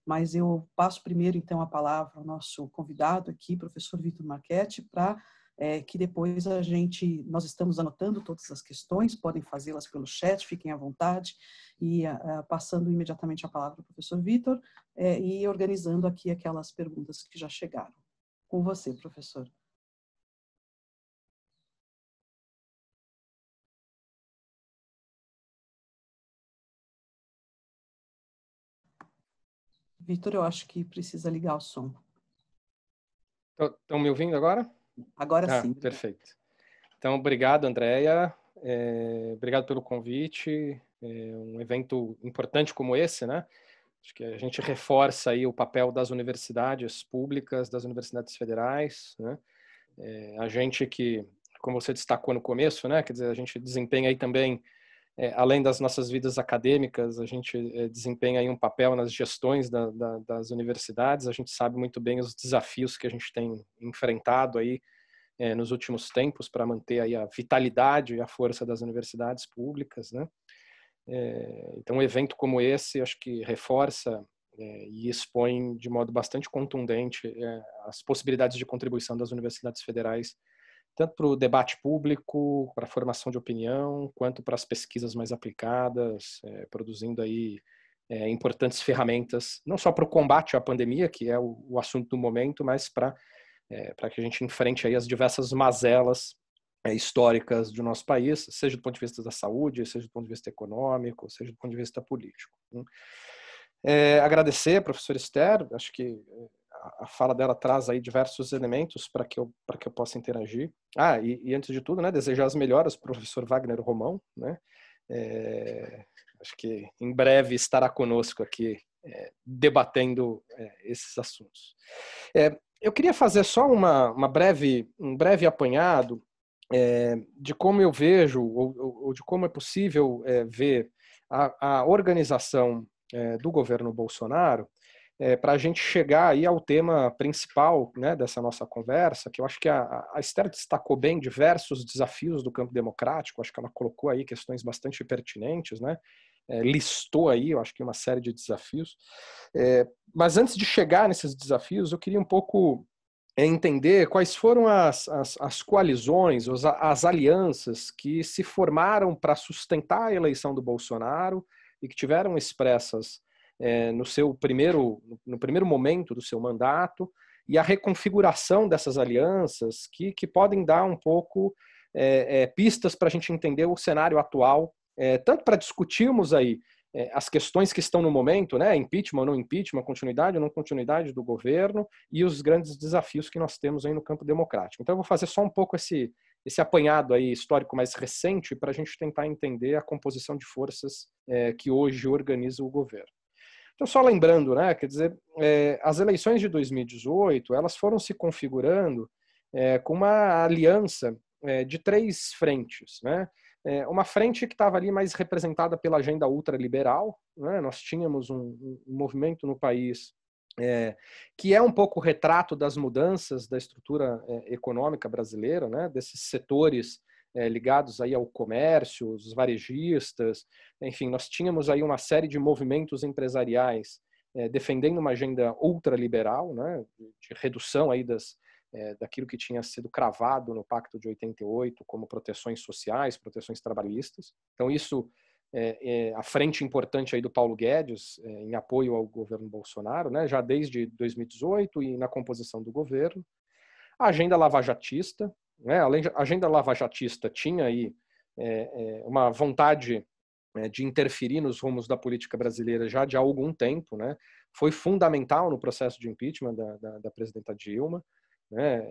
mas eu passo primeiro, então, a palavra ao nosso convidado aqui, professor Vitor Marchetti, para que depois nós estamos anotando todas as questões, podem fazê-las pelo chat, fiquem à vontade, e passando imediatamente a palavra ao professor Vitor, e organizando aqui aquelas perguntas que já chegaram. Com você, professor. Vitor, eu acho que precisa ligar o som. Estão me ouvindo agora? Agora sim. Perfeito. Então, obrigado, Andréia. Obrigado pelo convite. Um evento importante como esse, né? Acho que a gente reforça aí o papel das universidades públicas, das universidades federais, né? A gente que, como você destacou no começo, né? Quer dizer, a gente desempenha aí também, além das nossas vidas acadêmicas, a gente desempenha aí um papel nas gestões das universidades. A gente sabe muito bem os desafios que a gente tem enfrentado aí nos últimos tempos para manter aí a vitalidade e a força das universidades públicas, né? Então, um evento como esse, acho que reforça e expõe de modo bastante contundente as possibilidades de contribuição das universidades federais, tanto para o debate público, para a formação de opinião, quanto para as pesquisas mais aplicadas, produzindo aí importantes ferramentas, não só para o combate à pandemia, que é o assunto do momento, mas para que a gente enfrente aí as diversas mazelas históricas do nosso país, seja do ponto de vista da saúde, seja do ponto de vista econômico, seja do ponto de vista político. Agradecer, professora Esther, acho que a fala dela traz aí diversos elementos para que eu possa interagir. E antes de tudo, né, desejar as melhoras para o professor Wagner Romão, né? Acho que em breve estará conosco aqui debatendo esses assuntos. Eu queria fazer só um breve apanhado de como eu vejo, ou de como é possível ver a organização do governo Bolsonaro, para a gente chegar aí ao tema principal, né, dessa nossa conversa, que eu acho que a Esther destacou bem diversos desafios do campo democrático. Acho que ela colocou aí questões bastante pertinentes, né? Listou aí, eu acho que uma série de desafios. Mas antes de chegar nesses desafios, eu queria um pouco entender quais foram as coalizões, as alianças que se formaram para sustentar a eleição do Bolsonaro e que tiveram expressas no primeiro momento do seu mandato, e a reconfiguração dessas alianças que podem dar um pouco pistas para a gente entender o cenário atual, tanto para discutirmos aí as questões que estão no momento, né, impeachment ou não impeachment, continuidade ou não continuidade do governo, e os grandes desafios que nós temos aí no campo democrático. Então eu vou fazer só um pouco esse apanhado aí histórico mais recente para a gente tentar entender a composição de forças que hoje organiza o governo. Então, só lembrando, né, quer dizer, as eleições de 2018, elas foram se configurando com uma aliança de três frentes, né? Uma frente que estava ali mais representada pela agenda ultraliberal, né? Nós tínhamos um movimento no país que é um pouco o retrato das mudanças da estrutura econômica brasileira, né? Desses setores ligados aí ao comércio, os varejistas, enfim, nós tínhamos aí uma série de movimentos empresariais defendendo uma agenda ultraliberal, né? De redução aí daquilo que tinha sido cravado no Pacto de 88 como proteções sociais, proteções trabalhistas. Então isso a frente importante aí do Paulo Guedes em apoio ao governo Bolsonaro, né, já desde 2018 e na composição do governo. A agenda lavajatista, né, além a agenda lavajatista tinha aí uma vontade de interferir nos rumos da política brasileira já de há algum tempo, né, foi fundamental no processo de impeachment da presidenta Dilma, né,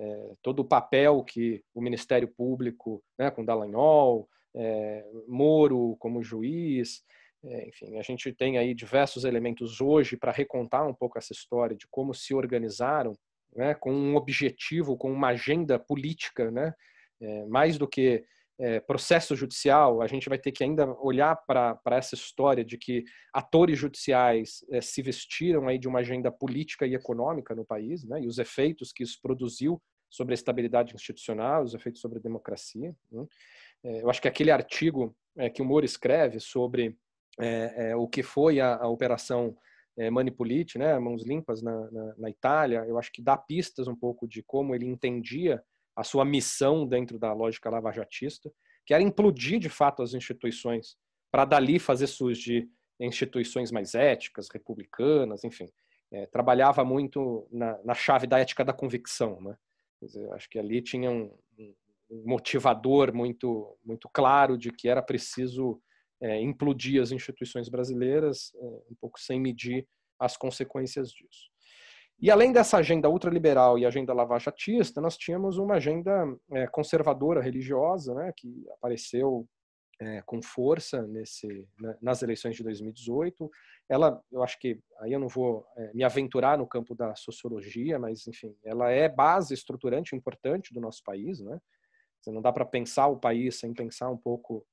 todo o papel que o Ministério Público, né, com Dallagnol, Moro como juiz, Enfim, a gente tem aí diversos elementos hoje para recontar um pouco essa história de como se organizaram, né, com um objetivo, com uma agenda política, né, mais do que processo judicial. A gente vai ter que ainda olhar para essa história de que atores judiciais se vestiram aí de uma agenda política e econômica no país, né, e os efeitos que isso produziu sobre a estabilidade institucional, os efeitos sobre a democracia, né. Eu acho que aquele artigo que o Moro escreve sobre o que foi a operação Manipulite, né, Mãos Limpas na Itália, eu acho que dá pistas um pouco de como ele entendia a sua missão dentro da lógica lavajatista, que era implodir de fato as instituições para dali fazer surgir instituições mais éticas, republicanas, enfim. Trabalhava muito na chave da ética da convicção, né? Quer dizer, acho que ali tinha um motivador muito claro de que era preciso implodir as instituições brasileiras, um pouco sem medir as consequências disso. E além dessa agenda ultraliberal e agenda lavajatista, nós tínhamos uma agenda conservadora religiosa, né, que apareceu com força nas eleições de 2018. Ela, eu acho que, aí eu não vou me aventurar no campo da sociologia, mas, enfim, ela é base estruturante importante do nosso país, né? Você não dá para pensar o país sem pensar um pouco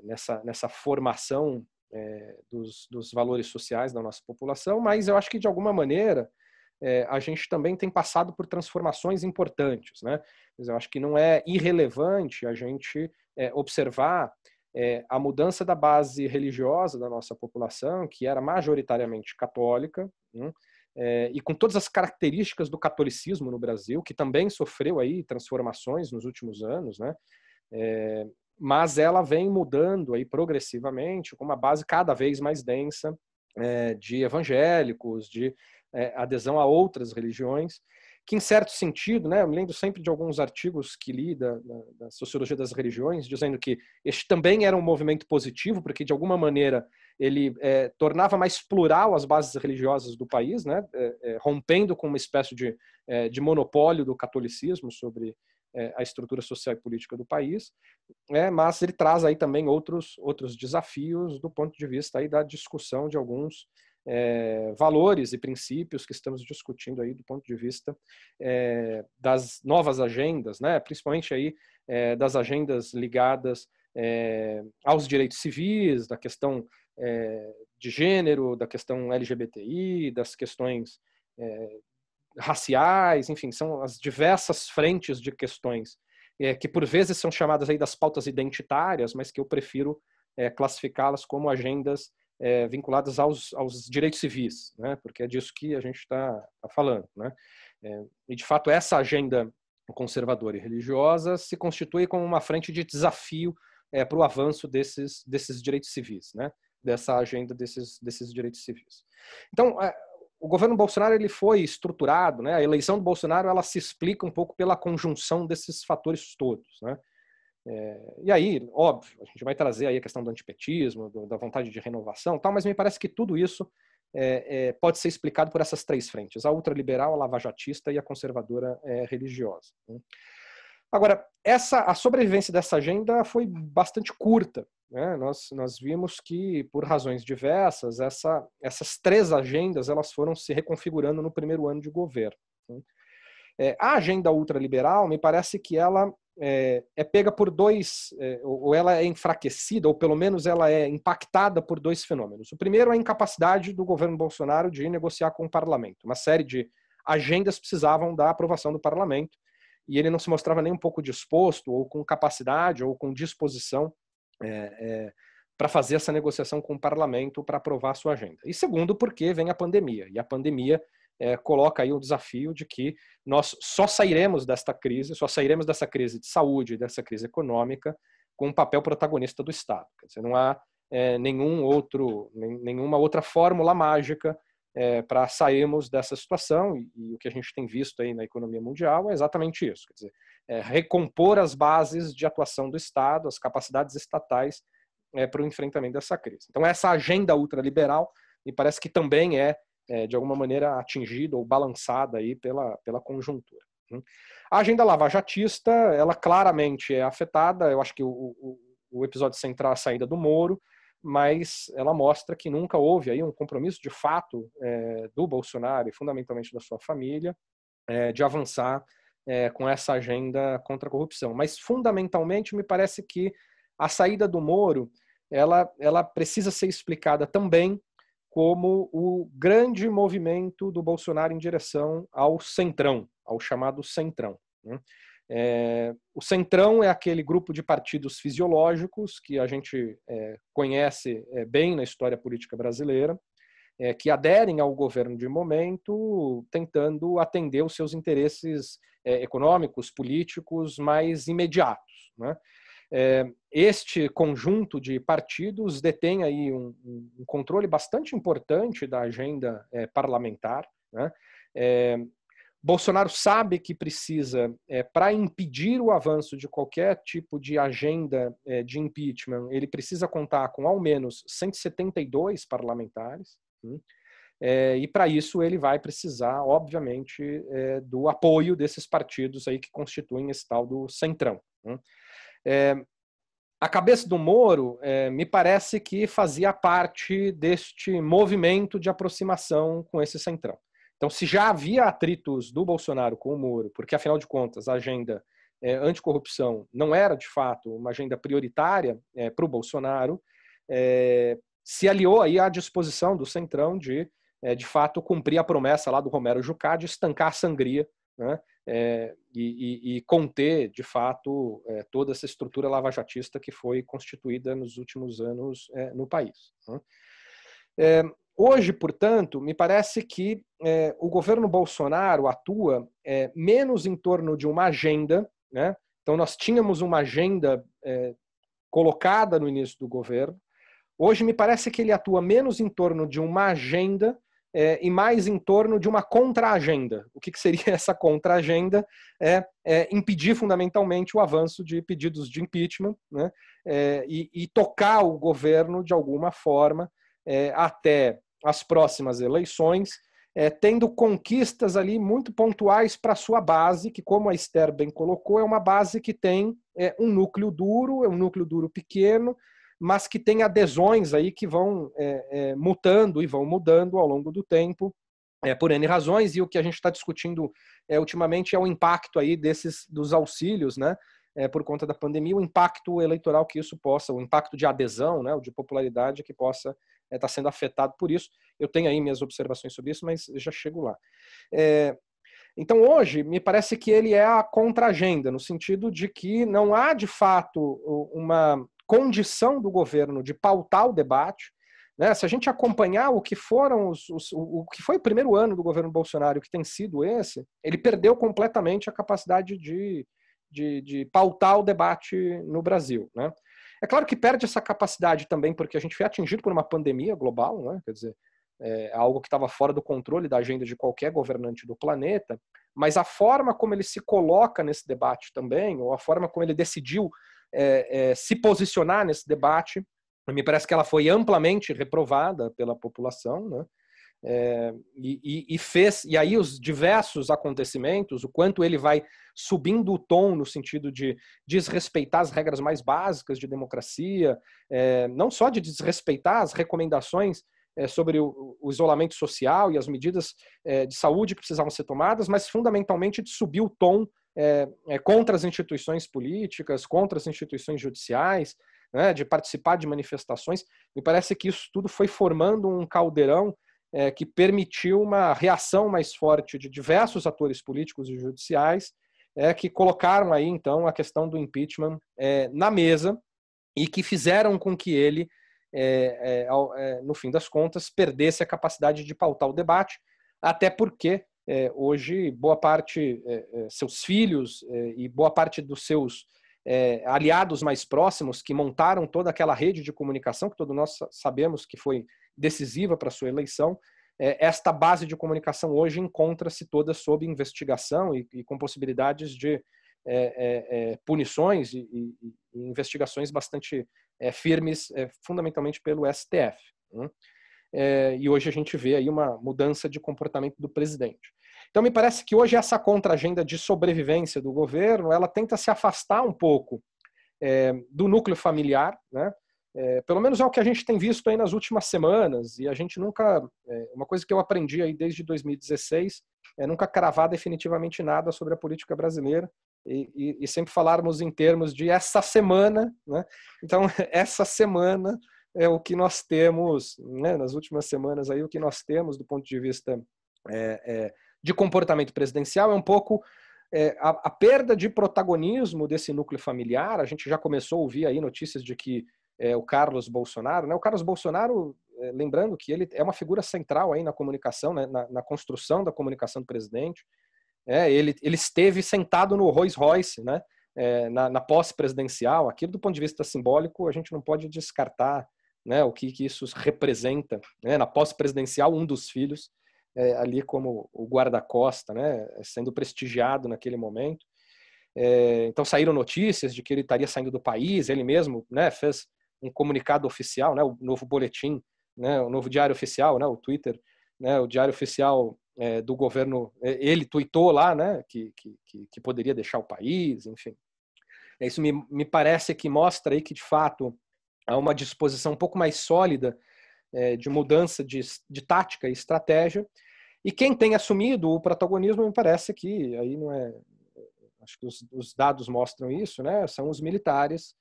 nessa formação dos valores sociais da nossa população, mas eu acho que, de alguma maneira, a gente também tem passado por transformações importantes, né? Eu acho que não é irrelevante a gente observar a mudança da base religiosa da nossa população, que era majoritariamente católica, né? E com todas as características do catolicismo no Brasil, que também sofreu aí transformações nos últimos anos, né? Mas ela vem mudando aí progressivamente, com uma base cada vez mais densa de evangélicos, de adesão a outras religiões, que em certo sentido, né, eu me lembro sempre de alguns artigos que li da sociologia das religiões, dizendo que este também era um movimento positivo, porque de alguma maneira ele tornava mais plural as bases religiosas do país, né, rompendo com uma espécie de monopólio do catolicismo sobre a estrutura social e política do país, mas ele traz aí também outros desafios do ponto de vista aí da discussão de alguns valores e princípios que estamos discutindo aí do ponto de vista das novas agendas, né? Principalmente aí das agendas ligadas aos direitos civis, da questão de gênero, da questão LGBTI, das questões raciais, enfim, são as diversas frentes de questões que por vezes são chamadas aí das pautas identitárias, mas que eu prefiro classificá-las como agendas vinculadas aos direitos civis, né? Porque é disso que a gente está falando, né? E de fato essa agenda conservadora e religiosa se constitui como uma frente de desafio para o avanço desses direitos civis, né? Dessa agenda desses direitos civis. Então o governo Bolsonaro ele foi estruturado, né? A eleição do Bolsonaro ela se explica um pouco pela conjunção desses fatores todos, né? E aí, óbvio, a gente vai trazer aí a questão do antipetismo, da vontade de renovação, tal, mas me parece que tudo isso pode ser explicado por essas três frentes: a ultraliberal, a lavajatista e a conservadora religiosa, né? Agora, a sobrevivência dessa agenda foi bastante curta, né? Nós vimos que, por razões diversas, essas três agendas elas foram se reconfigurando no primeiro ano de governo, né? A agenda ultraliberal, me parece que ela pega por ou ela é enfraquecida, ou pelo menos ela é impactada por dois fenômenos. O primeiro é a incapacidade do governo Bolsonaro de negociar com o parlamento. Uma série de agendas precisavam da aprovação do parlamento, e ele não se mostrava nem um pouco disposto, ou com capacidade, ou com disposição para fazer essa negociação com o parlamento para aprovar a sua agenda. E segundo, porque vem a pandemia, e a pandemia coloca aí o desafio de que nós só sairemos dessa crise de saúde, dessa crise econômica, com um papel protagonista do Estado. Quer dizer, não há nenhuma outra fórmula mágica para sairmos dessa situação, e o que a gente tem visto aí na economia mundial é exatamente isso, quer dizer, recompor as bases de atuação do Estado, as capacidades estatais para o enfrentamento dessa crise. Então essa agenda ultraliberal me parece que também de alguma maneira atingida ou balançada aí pela conjuntura. A agenda lavajatista, ela claramente é afetada. Eu acho que o episódio central é a saída do Moro, mas ela mostra que nunca houve aí um compromisso de fato do Bolsonaro e fundamentalmente da sua família de avançar com essa agenda contra a corrupção. Mas fundamentalmente me parece que a saída do Moro ela precisa ser explicada também como o grande movimento do Bolsonaro em direção ao centrão, ao chamado centrão, né? O centrão é aquele grupo de partidos fisiológicos que a gente conhece bem na história política brasileira, que aderem ao governo de momento, tentando atender os seus interesses econômicos, políticos mais imediatos, né? Este conjunto de partidos detém aí um controle bastante importante da agenda parlamentar, né? Bolsonaro sabe que precisa, para impedir o avanço de qualquer tipo de agenda de impeachment, ele precisa contar com ao menos 172 parlamentares, e para isso ele vai precisar, obviamente, do apoio desses partidos aí que constituem esse tal do centrão, né? A cabeça do Moro me parece que fazia parte deste movimento de aproximação com esse centrão. Então, se já havia atritos do Bolsonaro com o Moro, porque, afinal de contas, a agenda anticorrupção não era, de fato, uma agenda prioritária para o Bolsonaro, se aliou aí à disposição do centrão de fato, cumprir a promessa lá do Romero Jucá de estancar a sangria, né? E conter, de fato, toda essa estrutura lavajatista que foi constituída nos últimos anos no país, né? Hoje, portanto, me parece que o governo Bolsonaro atua menos em torno de uma agenda, né? Então, nós tínhamos uma agenda colocada no início do governo. Hoje, me parece que ele atua menos em torno de uma agenda e mais em torno de uma contra-agenda. O que seria essa contra-agenda? Impedir fundamentalmente o avanço de pedidos de impeachment, né? E tocar o governo de alguma forma até as próximas eleições, tendo conquistas ali muito pontuais para a sua base, que, como a Esther bem colocou, é uma base que tem um núcleo duro pequeno, mas que tem adesões aí que vão mutando e vão mudando ao longo do tempo, por N razões, e o que a gente está discutindo ultimamente é o impacto aí dos auxílios, né, por conta da pandemia, o impacto eleitoral que isso possa, o impacto de adesão, né, ou de popularidade que possa estar sendo afetado por isso. Eu tenho aí minhas observações sobre isso, mas já chego lá. Então, hoje, me parece que ele é a contra-agenda, no sentido de que não há, de fato, uma condição do governo de pautar o debate, né? Se a gente acompanhar o que foram o que foi o primeiro ano do governo Bolsonaro, que tem sido esse, ele perdeu completamente a capacidade de pautar o debate no Brasil, né? É claro que perde essa capacidade também porque a gente foi atingido por uma pandemia global, né? Quer dizer, algo que estava fora do controle da agenda de qualquer governante do planeta, mas a forma como ele se coloca nesse debate também, ou a forma como ele decidiu se posicionar nesse debate, me parece que ela foi amplamente reprovada pela população, né? E aí os diversos acontecimentos, o quanto ele vai subindo o tom no sentido de desrespeitar as regras mais básicas de democracia, não só de desrespeitar as recomendações sobre o isolamento social e as medidas de saúde que precisavam ser tomadas, mas fundamentalmente de subir o tom contra as instituições políticas, contra as instituições judiciais, né, de participar de manifestações. Me parece que isso tudo foi formando um caldeirão que permitiu uma reação mais forte de diversos atores políticos e judiciais, que colocaram aí, então, a questão do impeachment na mesa e que fizeram com que ele, no fim das contas, perdesse a capacidade de pautar o debate, até porque hoje boa parte, seus filhos e boa parte dos seus aliados mais próximos, que montaram toda aquela rede de comunicação, que todos nós sabemos que foi decisiva para a sua eleição, esta base de comunicação hoje encontra-se toda sob investigação e com possibilidades de punições e investigações bastante firmes, fundamentalmente pelo STF, né? E hoje a gente vê aí uma mudança de comportamento do presidente. Então me parece que hoje essa contra-agenda de sobrevivência do governo, ela tenta se afastar um pouco do núcleo familiar, né? pelo menos é o que a gente tem visto aí nas últimas semanas, e a gente nunca, uma coisa que eu aprendi aí desde 2016, é nunca cravar definitivamente nada sobre a política brasileira, e sempre falarmos em termos de essa semana, né? Então, essa semana é o que nós temos, né, nas últimas semanas aí, o que nós temos do ponto de vista de comportamento presidencial é um pouco a perda de protagonismo desse núcleo familiar. A gente já começou a ouvir aí notícias de que o Carlos Bolsonaro, né? O Carlos Bolsonaro, lembrando que ele é uma figura central aí na comunicação, né, na construção da comunicação do presidente. Ele esteve sentado no Rolls Royce, né, na posse presidencial. Aquilo, do ponto de vista simbólico, a gente não pode descartar, né, o que isso representa, né, na posse presidencial, um dos filhos ali como o guarda-costa, né, sendo prestigiado naquele momento. Então saíram notícias de que ele estaria saindo do país. Ele mesmo, né, fez um comunicado oficial, né, o novo boletim, né, o novo diário oficial, né, o Twitter, né, o diário oficial do governo. Ele tuitou lá, né, que poderia deixar o país, enfim. Isso me parece que mostra aí que, de fato, há uma disposição um pouco mais sólida de mudança de tática e estratégia. E quem tem assumido o protagonismo, me parece que aí não é, acho que os dados mostram isso, né? São os militares,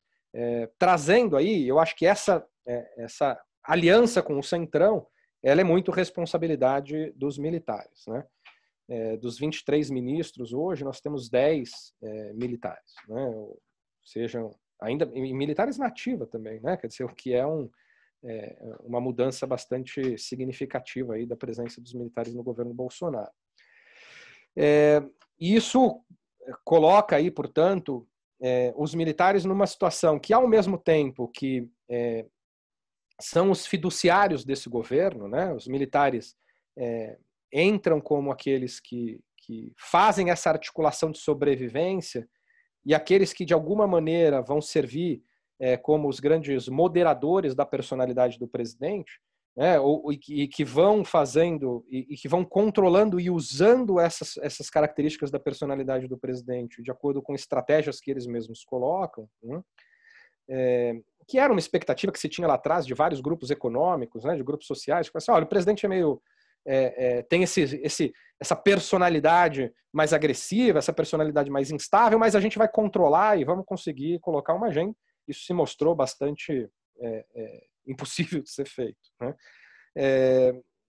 trazendo aí, eu acho que essa aliança com o Centrão, ela é muito responsabilidade dos militares, né? Dos 23 ministros hoje, nós temos 10 militares, né? Ou sejam ainda militares na ativa também, né? Quer dizer, o que é uma mudança bastante significativa aí da presença dos militares no governo Bolsonaro. Isso coloca aí, portanto, os militares numa situação que, ao mesmo tempo que são os fiduciários desse governo, né? Os militares entram como aqueles que fazem essa articulação de sobrevivência, e aqueles que, de alguma maneira, vão servir como os grandes moderadores da personalidade do presidente, né, e que vão fazendo e que vão controlando e usando essas características da personalidade do presidente de acordo com estratégias que eles mesmos colocam, né, que era uma expectativa que se tinha lá atrás de vários grupos econômicos, né, de grupos sociais, que assim, olha, o presidente é meio tem essa personalidade mais agressiva, essa personalidade mais instável, mas a gente vai controlar e vamos conseguir colocar uma agenda. Isso se mostrou bastante impossível de ser feito, né?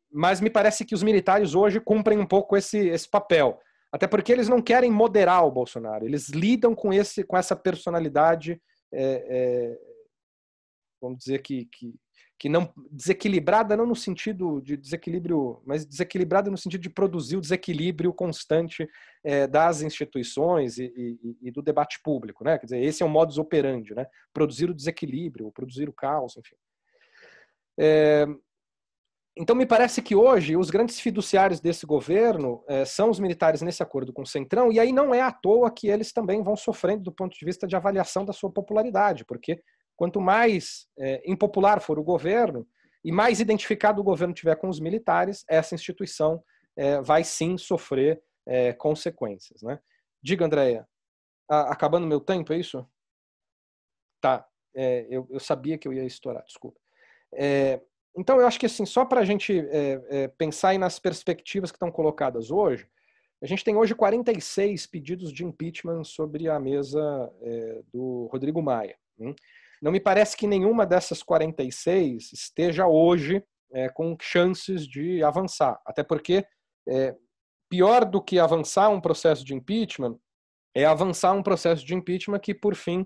Mas me parece que os militares hoje cumprem um pouco esse papel, até porque eles não querem moderar o Bolsonaro, eles lidam com essa personalidade, vamos dizer que não desequilibrada, não no sentido de desequilíbrio, mas desequilibrada no sentido de produzir o desequilíbrio constante das instituições e do debate público, né? Quer dizer, esse é o modus operandi, né? Produzir o desequilíbrio, produzir o caos, enfim. Então me parece que hoje os grandes fiduciários desse governo são os militares nesse acordo com o Centrão, e aí não é à toa que eles também vão sofrendo do ponto de vista de avaliação da sua popularidade, porque quanto mais impopular for o governo e mais identificado o governo tiver com os militares, essa instituição vai sim sofrer consequências, né? Diga, Andréia, acabando meu tempo, é isso? Tá, eu sabia que eu ia estourar, desculpa. Então, eu acho que assim, só para a gente pensar aí nas perspectivas que estão colocadas hoje, a gente tem hoje 46 pedidos de impeachment sobre a mesa do Rodrigo Maia. Não me parece que nenhuma dessas 46 esteja hoje com chances de avançar. Até porque pior do que avançar um processo de impeachment é avançar um processo de impeachment que, por fim,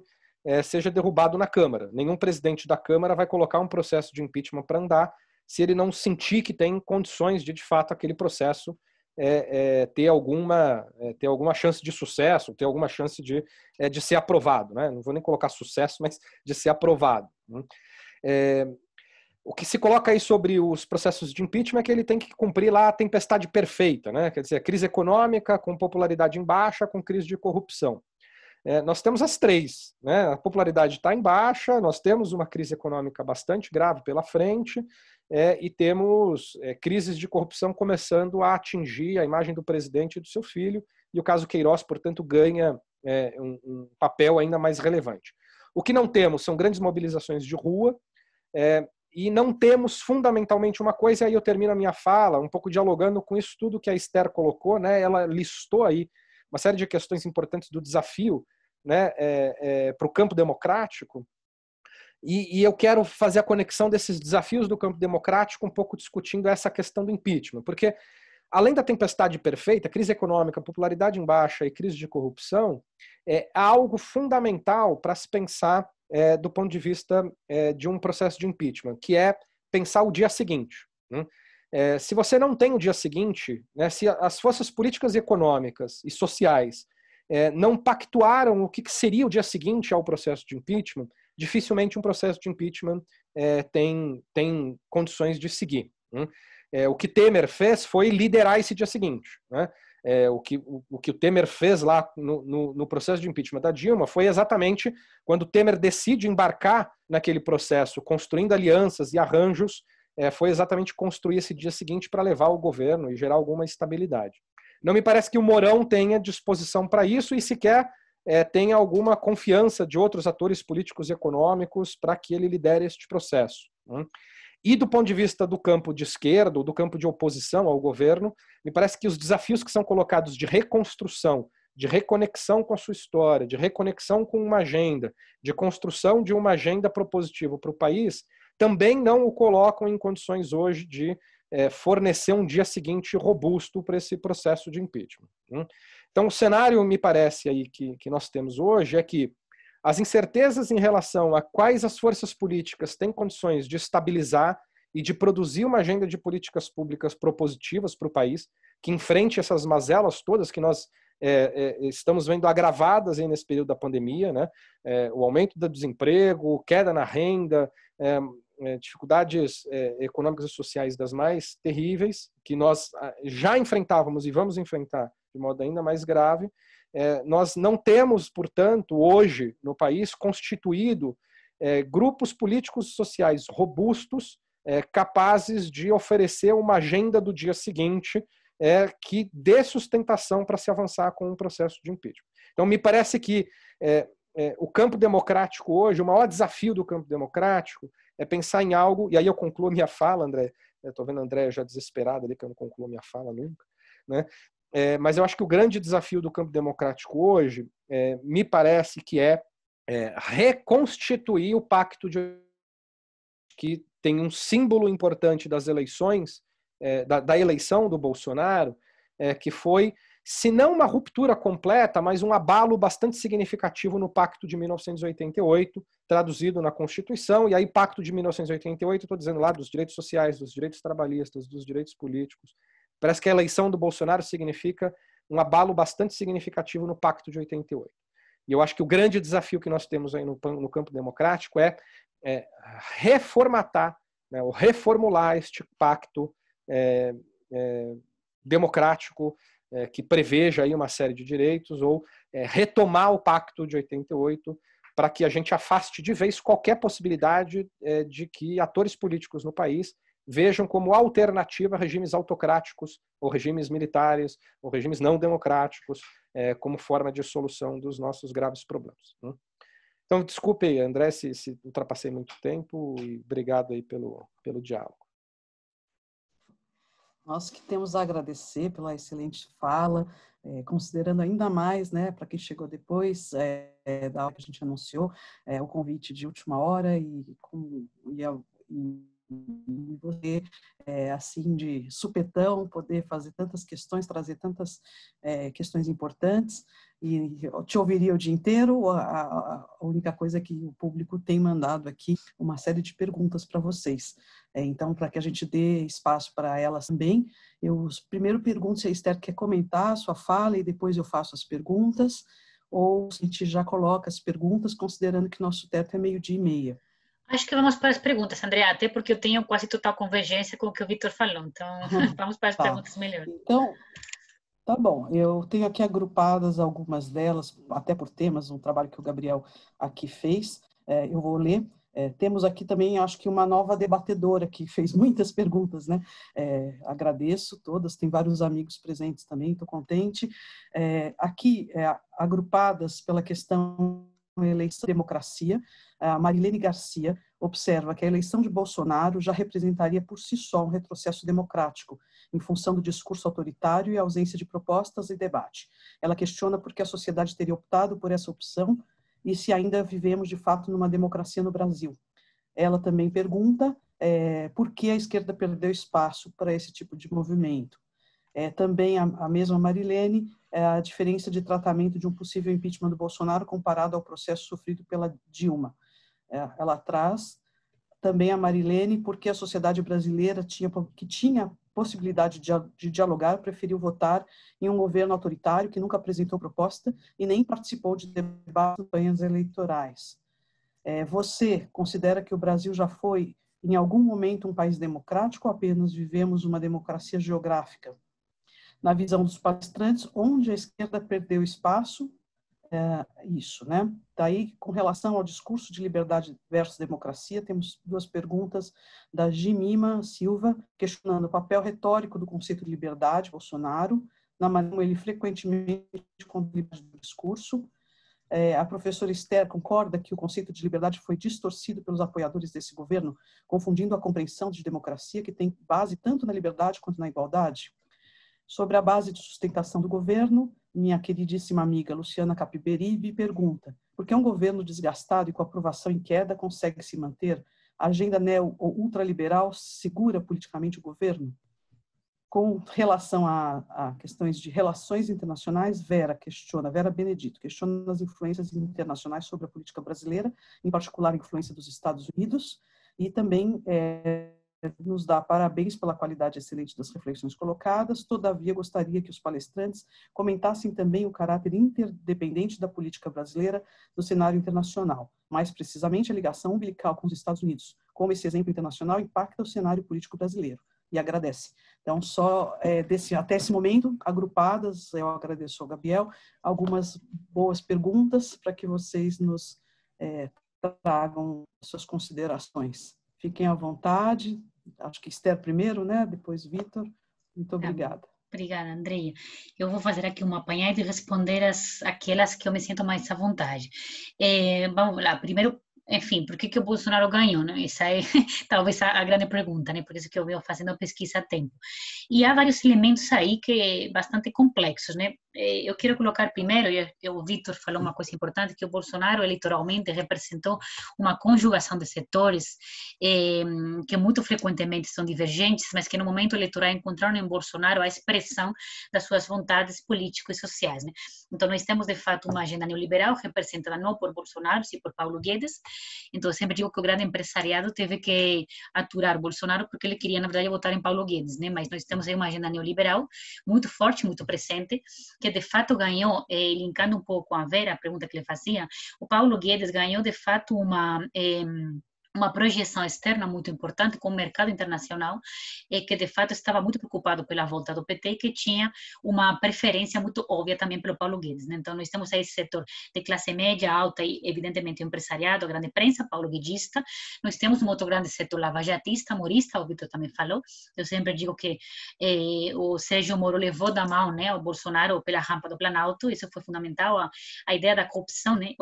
seja derrubado na Câmara. Nenhum presidente da Câmara vai colocar um processo de impeachment para andar se ele não sentir que tem condições de fato, aquele processo ter alguma chance de sucesso, ter alguma chance de ser aprovado, né? Não vou nem colocar sucesso, mas de ser aprovado. O que se coloca aí sobre os processos de impeachment é que ele tem que cumprir lá a tempestade perfeita, né? Quer dizer, a crise econômica com popularidade em baixa, com crise de corrupção. Nós temos as três, né? A popularidade está em baixa, nós temos uma crise econômica bastante grave pela frente, e temos crises de corrupção começando a atingir a imagem do presidente e do seu filho, e o caso Queiroz, portanto, ganha um papel ainda mais relevante. O que não temos são grandes mobilizações de rua, e não temos fundamentalmente uma coisa, e aí eu termino a minha fala, um pouco dialogando com isso tudo que a Esther colocou, né? Ela listou aí uma série de questões importantes do desafio, né, para o campo democrático, e eu quero fazer a conexão desses desafios do campo democrático um pouco discutindo essa questão do impeachment, porque além da tempestade perfeita, crise econômica, popularidade em baixa e crise de corrupção, há algo fundamental para se pensar do ponto de vista de um processo de impeachment, que é pensar o dia seguinte. Né? Se você não tem o dia seguinte, né, se as forças políticas e econômicas e sociais não pactuaram o que seria o dia seguinte ao processo de impeachment, dificilmente um processo de impeachment tem condições de seguir. Né? O que Temer fez foi liderar esse dia seguinte. Né? O que o Temer fez lá no processo de impeachment da Dilma foi exatamente quando Temer decide embarcar naquele processo, construindo alianças e arranjos, foi exatamente construir esse dia seguinte para levar o governo e gerar alguma estabilidade. Não me parece que o Mourão tenha disposição para isso e sequer tenha alguma confiança de outros atores políticos e econômicos para que ele lidere este processo. Né? E do ponto de vista do campo de esquerda, ou do campo de oposição ao governo, me parece que os desafios que são colocados de reconstrução, de reconexão com a sua história, de reconexão com uma agenda, de construção de uma agenda propositiva para o país, também não o colocam em condições hoje de fornecer um dia seguinte robusto para esse processo de impeachment. Então, o cenário, me parece, aí que nós temos hoje é que as incertezas em relação a quais as forças políticas têm condições de estabilizar e de produzir uma agenda de políticas públicas propositivas para o país, que enfrente essas mazelas todas que nós estamos vendo agravadas aí nesse período da pandemia, né? O aumento do desemprego, queda na renda, dificuldades econômicas e sociais das mais terríveis, que nós já enfrentávamos e vamos enfrentar de modo ainda mais grave. Nós não temos, portanto, hoje no país constituído grupos políticos e sociais robustos, capazes de oferecer uma agenda do dia seguinte que dê sustentação para se avançar com um processo de impeachment. Então, me parece que o campo democrático hoje, o maior desafio do campo democrático é pensar em algo, e aí eu concluo minha fala, André, estou vendo a André já desesperada ali, que eu não concluo minha fala nunca, né? Mas eu acho que o grande desafio do campo democrático hoje, me parece que reconstituir o pacto que tem um símbolo importante das eleições, da eleição do Bolsonaro, que foi, se não uma ruptura completa, mas um abalo bastante significativo no Pacto de 1988, traduzido na Constituição, e aí Pacto de 1988, estou dizendo lá, dos direitos sociais, dos direitos trabalhistas, dos direitos políticos. Parece que a eleição do Bolsonaro significa um abalo bastante significativo no Pacto de 88. E eu acho que o grande desafio que nós temos aí no campo democrático é reformatar, né, ou reformular este pacto democrático que preveja aí uma série de direitos, ou retomar o Pacto de 88 para que a gente afaste de vez qualquer possibilidade de que atores políticos no país vejam como alternativa a regimes autocráticos, ou regimes militares, ou regimes não democráticos, como forma de solução dos nossos graves problemas. Então, desculpe aí, André, se ultrapassei muito tempo, e obrigado aí pelo diálogo. Nós que temos a agradecer pela excelente fala, considerando ainda mais, né, para quem chegou depois da hora que a gente anunciou, o convite de última hora e você, assim, de supetão, poder fazer tantas questões, trazer tantas questões importantes, e eu te ouviria o dia inteiro. A única coisa é que o público tem mandado aqui uma série de perguntas para vocês. Então, para que a gente dê espaço para elas também, eu primeiro pergunto se a Esther quer comentar a sua fala e depois eu faço as perguntas, ou se a gente já coloca as perguntas, considerando que nosso teto é 12h30. Acho que vamos para as perguntas, Andrea, até porque eu tenho quase total convergência com o que o Vitor falou, então vamos para as perguntas melhor. Então, tá bom, eu tenho aqui agrupadas algumas delas, até por temas, um trabalho que o Gabriel aqui fez, eu vou ler. Temos aqui também, acho que uma nova debatedora que fez muitas perguntas, né? Agradeço todas, tem vários amigos presentes também, estou contente. Aqui, agrupadas pela questão eleição eleição de democracia, a Marilene Garcia observa que a eleição de Bolsonaro já representaria por si só um retrocesso democrático, em função do discurso autoritário e ausência de propostas e debate. Ela questiona por que a sociedade teria optado por essa opção e se ainda vivemos, de fato, numa democracia no Brasil. Ela também pergunta por que a esquerda perdeu espaço para esse tipo de movimento. Também a mesma Marilene, a diferença de tratamento de um possível impeachment do Bolsonaro comparado ao processo sofrido pela Dilma. Ela traz também a Marilene porque a sociedade brasileira que tinha possibilidade de dialogar, preferiu votar em um governo autoritário que nunca apresentou proposta e nem participou de debates em campanhas eleitorais. Você considera que o Brasil já foi, em algum momento, um país democrático ou apenas vivemos uma democracia geográfica? Na visão dos palestrantes, onde a esquerda perdeu espaço, isso, né? Daí, com relação ao discurso de liberdade versus democracia, temos duas perguntas da Jimima Silva, questionando o papel retórico do conceito de liberdade, Bolsonaro, na maneira como ele frequentemente conduz o discurso. A professora Esther concorda que o conceito de liberdade foi distorcido pelos apoiadores desse governo, confundindo a compreensão de democracia, que tem base tanto na liberdade quanto na igualdade. Sobre a base de sustentação do governo, minha queridíssima amiga Luciana Capiberibe pergunta: por que um governo desgastado e com aprovação em queda consegue se manter? A agenda neo ou ultraliberal segura politicamente o governo? Com relação a questões de relações internacionais, Vera Benedito questiona as influências internacionais sobre a política brasileira, em particular a influência dos Estados Unidos, e também nos dá parabéns pela qualidade excelente das reflexões colocadas. Todavia, gostaria que os palestrantes comentassem também o caráter interdependente da política brasileira no cenário internacional, mais precisamente a ligação umbilical com os Estados Unidos, como esse exemplo internacional impacta o cenário político brasileiro. E agradece. Então, até esse momento, agrupadas, eu agradeço ao Gabriel, algumas boas perguntas para que vocês nos tragam suas considerações. Fiquem à vontade. Acho que Esther primeiro, né? Depois Vitor. Muito obrigada. Obrigada, Andreia. Eu vou fazer aqui uma apanhada e responder aquelas que eu me sinto mais à vontade. Vamos lá. Primeiro, enfim, por que o Bolsonaro ganhou, né? Essa é talvez a grande pergunta, né? Por isso que eu venho fazendo pesquisa há tempo. E há vários elementos aí que bastante complexos, né? Eu quero colocar primeiro, o Vitor falou uma coisa importante, que o Bolsonaro eleitoralmente representou uma conjugação de setores que muito frequentemente são divergentes, mas que no momento eleitoral encontraram em Bolsonaro a expressão das suas vontades políticas e sociais, né? Então, nós temos, de fato, uma agenda neoliberal representada não por Bolsonaro, sim por Paulo Guedes. Então, eu sempre digo que o grande empresariado teve que aturar Bolsonaro porque ele queria, na verdade, votar em Paulo Guedes, né? Mas nós temos aí uma agenda neoliberal muito forte, muito presente, que de fato ganhou, linkando um pouco com a Vera, a pergunta que ele fazia, o Paulo Guedes ganhou de fato uma projeção externa muito importante com o mercado internacional, que de fato estava muito preocupado pela volta do PT e que tinha uma preferência muito óbvia também pelo Paulo Guedes, né? Então, nós temos aí esse setor de classe média, alta e, evidentemente, o empresariado, a grande imprensa, Paulo Guedista. Nós temos um outro grande setor lavajatista, morista, o Vitor também falou. Eu sempre digo que o Sérgio Moro levou da mão, né, o Bolsonaro pela rampa do Planalto, isso foi fundamental. A ideia da corrupção, né,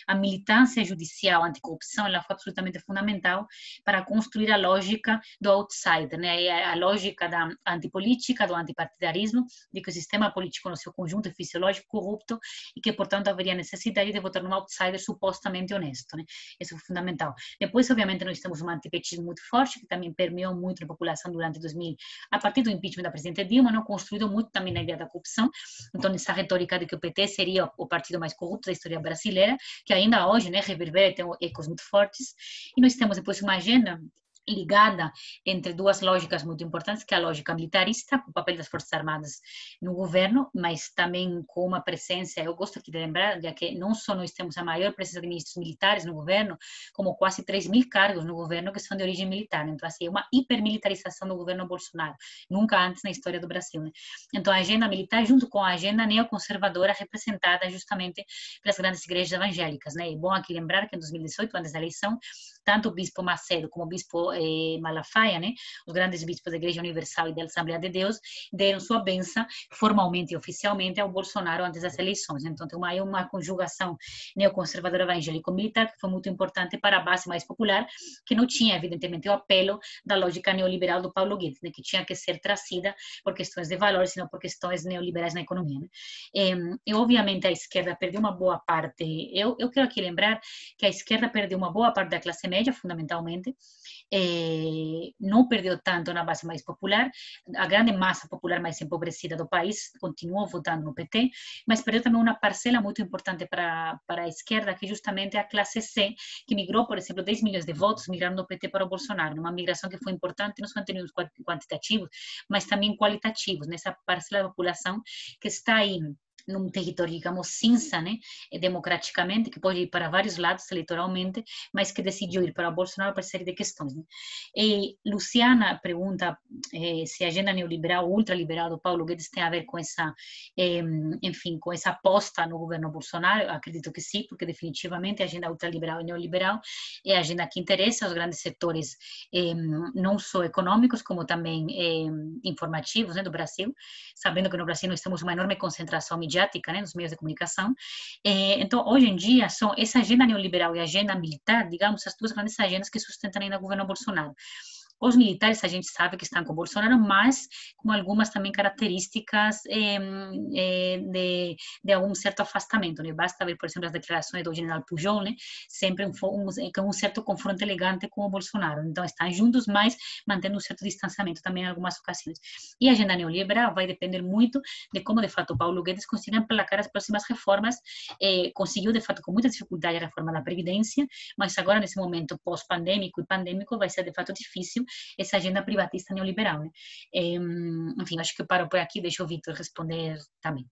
a militância judicial anticorrupção, ela foi absolutamente fundamental para construir a lógica do outsider, né? A lógica da antipolítica, do antipartidarismo, de que o sistema político no seu conjunto é fisiológico, corrupto e que, portanto, haveria necessidade de votar num outsider supostamente honesto, né? Isso é fundamental. Depois, obviamente, nós temos um antipetismo muito forte, que também permeou muito a população durante 2000, a partir do impeachment da presidente Dilma, não construído muito também na ideia da corrupção. Então, essa retórica de que o PT seria o partido mais corrupto da história brasileira, que ainda hoje, né, reverbera e tem ecos muito fortes. E nós temos depois uma agenda ligada entre duas lógicas muito importantes, que é a lógica militarista, o papel das Forças Armadas no governo, mas também com uma presença, eu gosto aqui de lembrar, já que não só nós temos a maior presença de ministros militares no governo, como quase 3.000 cargos no governo que são de origem militar. Então, assim, é uma hipermilitarização do governo Bolsonaro, nunca antes na história do Brasil, né? Então, a agenda militar junto com a agenda neoconservadora representada justamente pelas grandes igrejas evangélicas, né? É bom aqui lembrar que em 2018, antes da eleição, tanto o bispo Macedo como o bispo Malafaia, né, os grandes bispos da Igreja Universal e da Assembleia de Deus, deram sua bênção formalmente e oficialmente ao Bolsonaro antes das eleições. Então, tem uma conjugação neoconservadora evangélico-militar que foi muito importante para a base mais popular, que não tinha, evidentemente, o apelo da lógica neoliberal do Paulo Guedes, né, que tinha que ser trazida por questões de valores, não por questões neoliberais na economia. Né? E, obviamente, a esquerda perdeu uma boa parte. Eu quero aqui lembrar que a esquerda perdeu uma boa parte da classe média, fundamentalmente, não perdeu tanto na base mais popular, a grande massa popular mais empobrecida do país continuou votando no PT, mas perdeu também uma parcela muito importante para a esquerda, que justamente é a classe C, que migrou, por exemplo, 10 milhões de votos migraram do PT para o Bolsonaro, uma migração que foi importante não só em termos quantitativos, mas também qualitativos, nessa parcela da população que está aí num território, digamos, cinza, né, democraticamente, que pode ir para vários lados eleitoralmente, mas que decidiu ir para o Bolsonaro por uma série de questões. Né? E Luciana pergunta se a agenda neoliberal, ultraliberal do Paulo Guedes tem a ver com essa, enfim, com essa aposta no governo Bolsonaro. Eu acredito que sim, porque definitivamente a agenda ultraliberal e neoliberal é a agenda que interessa aos grandes setores, não só econômicos, como também informativos, né, do Brasil, sabendo que no Brasil nós temos uma enorme concentração midiática, né, nos meios de comunicação. Então, hoje em dia, são essa agenda neoliberal e a agenda militar, digamos, as duas grandes agendas que sustentam ainda o governo Bolsonaro. Os militares, a gente sabe que estão com o Bolsonaro, mas com algumas também características de algum certo afastamento. Né? Basta ver, por exemplo, as declarações do general Pujol, né? Sempre com um certo confronto elegante com o Bolsonaro. Então, estão juntos, mas mantendo um certo distanciamento também em algumas ocasiões. E a agenda neoliberal vai depender muito de como, de fato, Paulo Guedes consiga emplacar as próximas reformas. Conseguiu, de fato, com muita dificuldade a reforma da Previdência, mas agora, nesse momento pós-pandêmico e pandêmico, vai ser, de fato, difícil essa agenda privatista neoliberal. Né? Enfim, acho que eu paro por aqui, deixa o Victor responder também.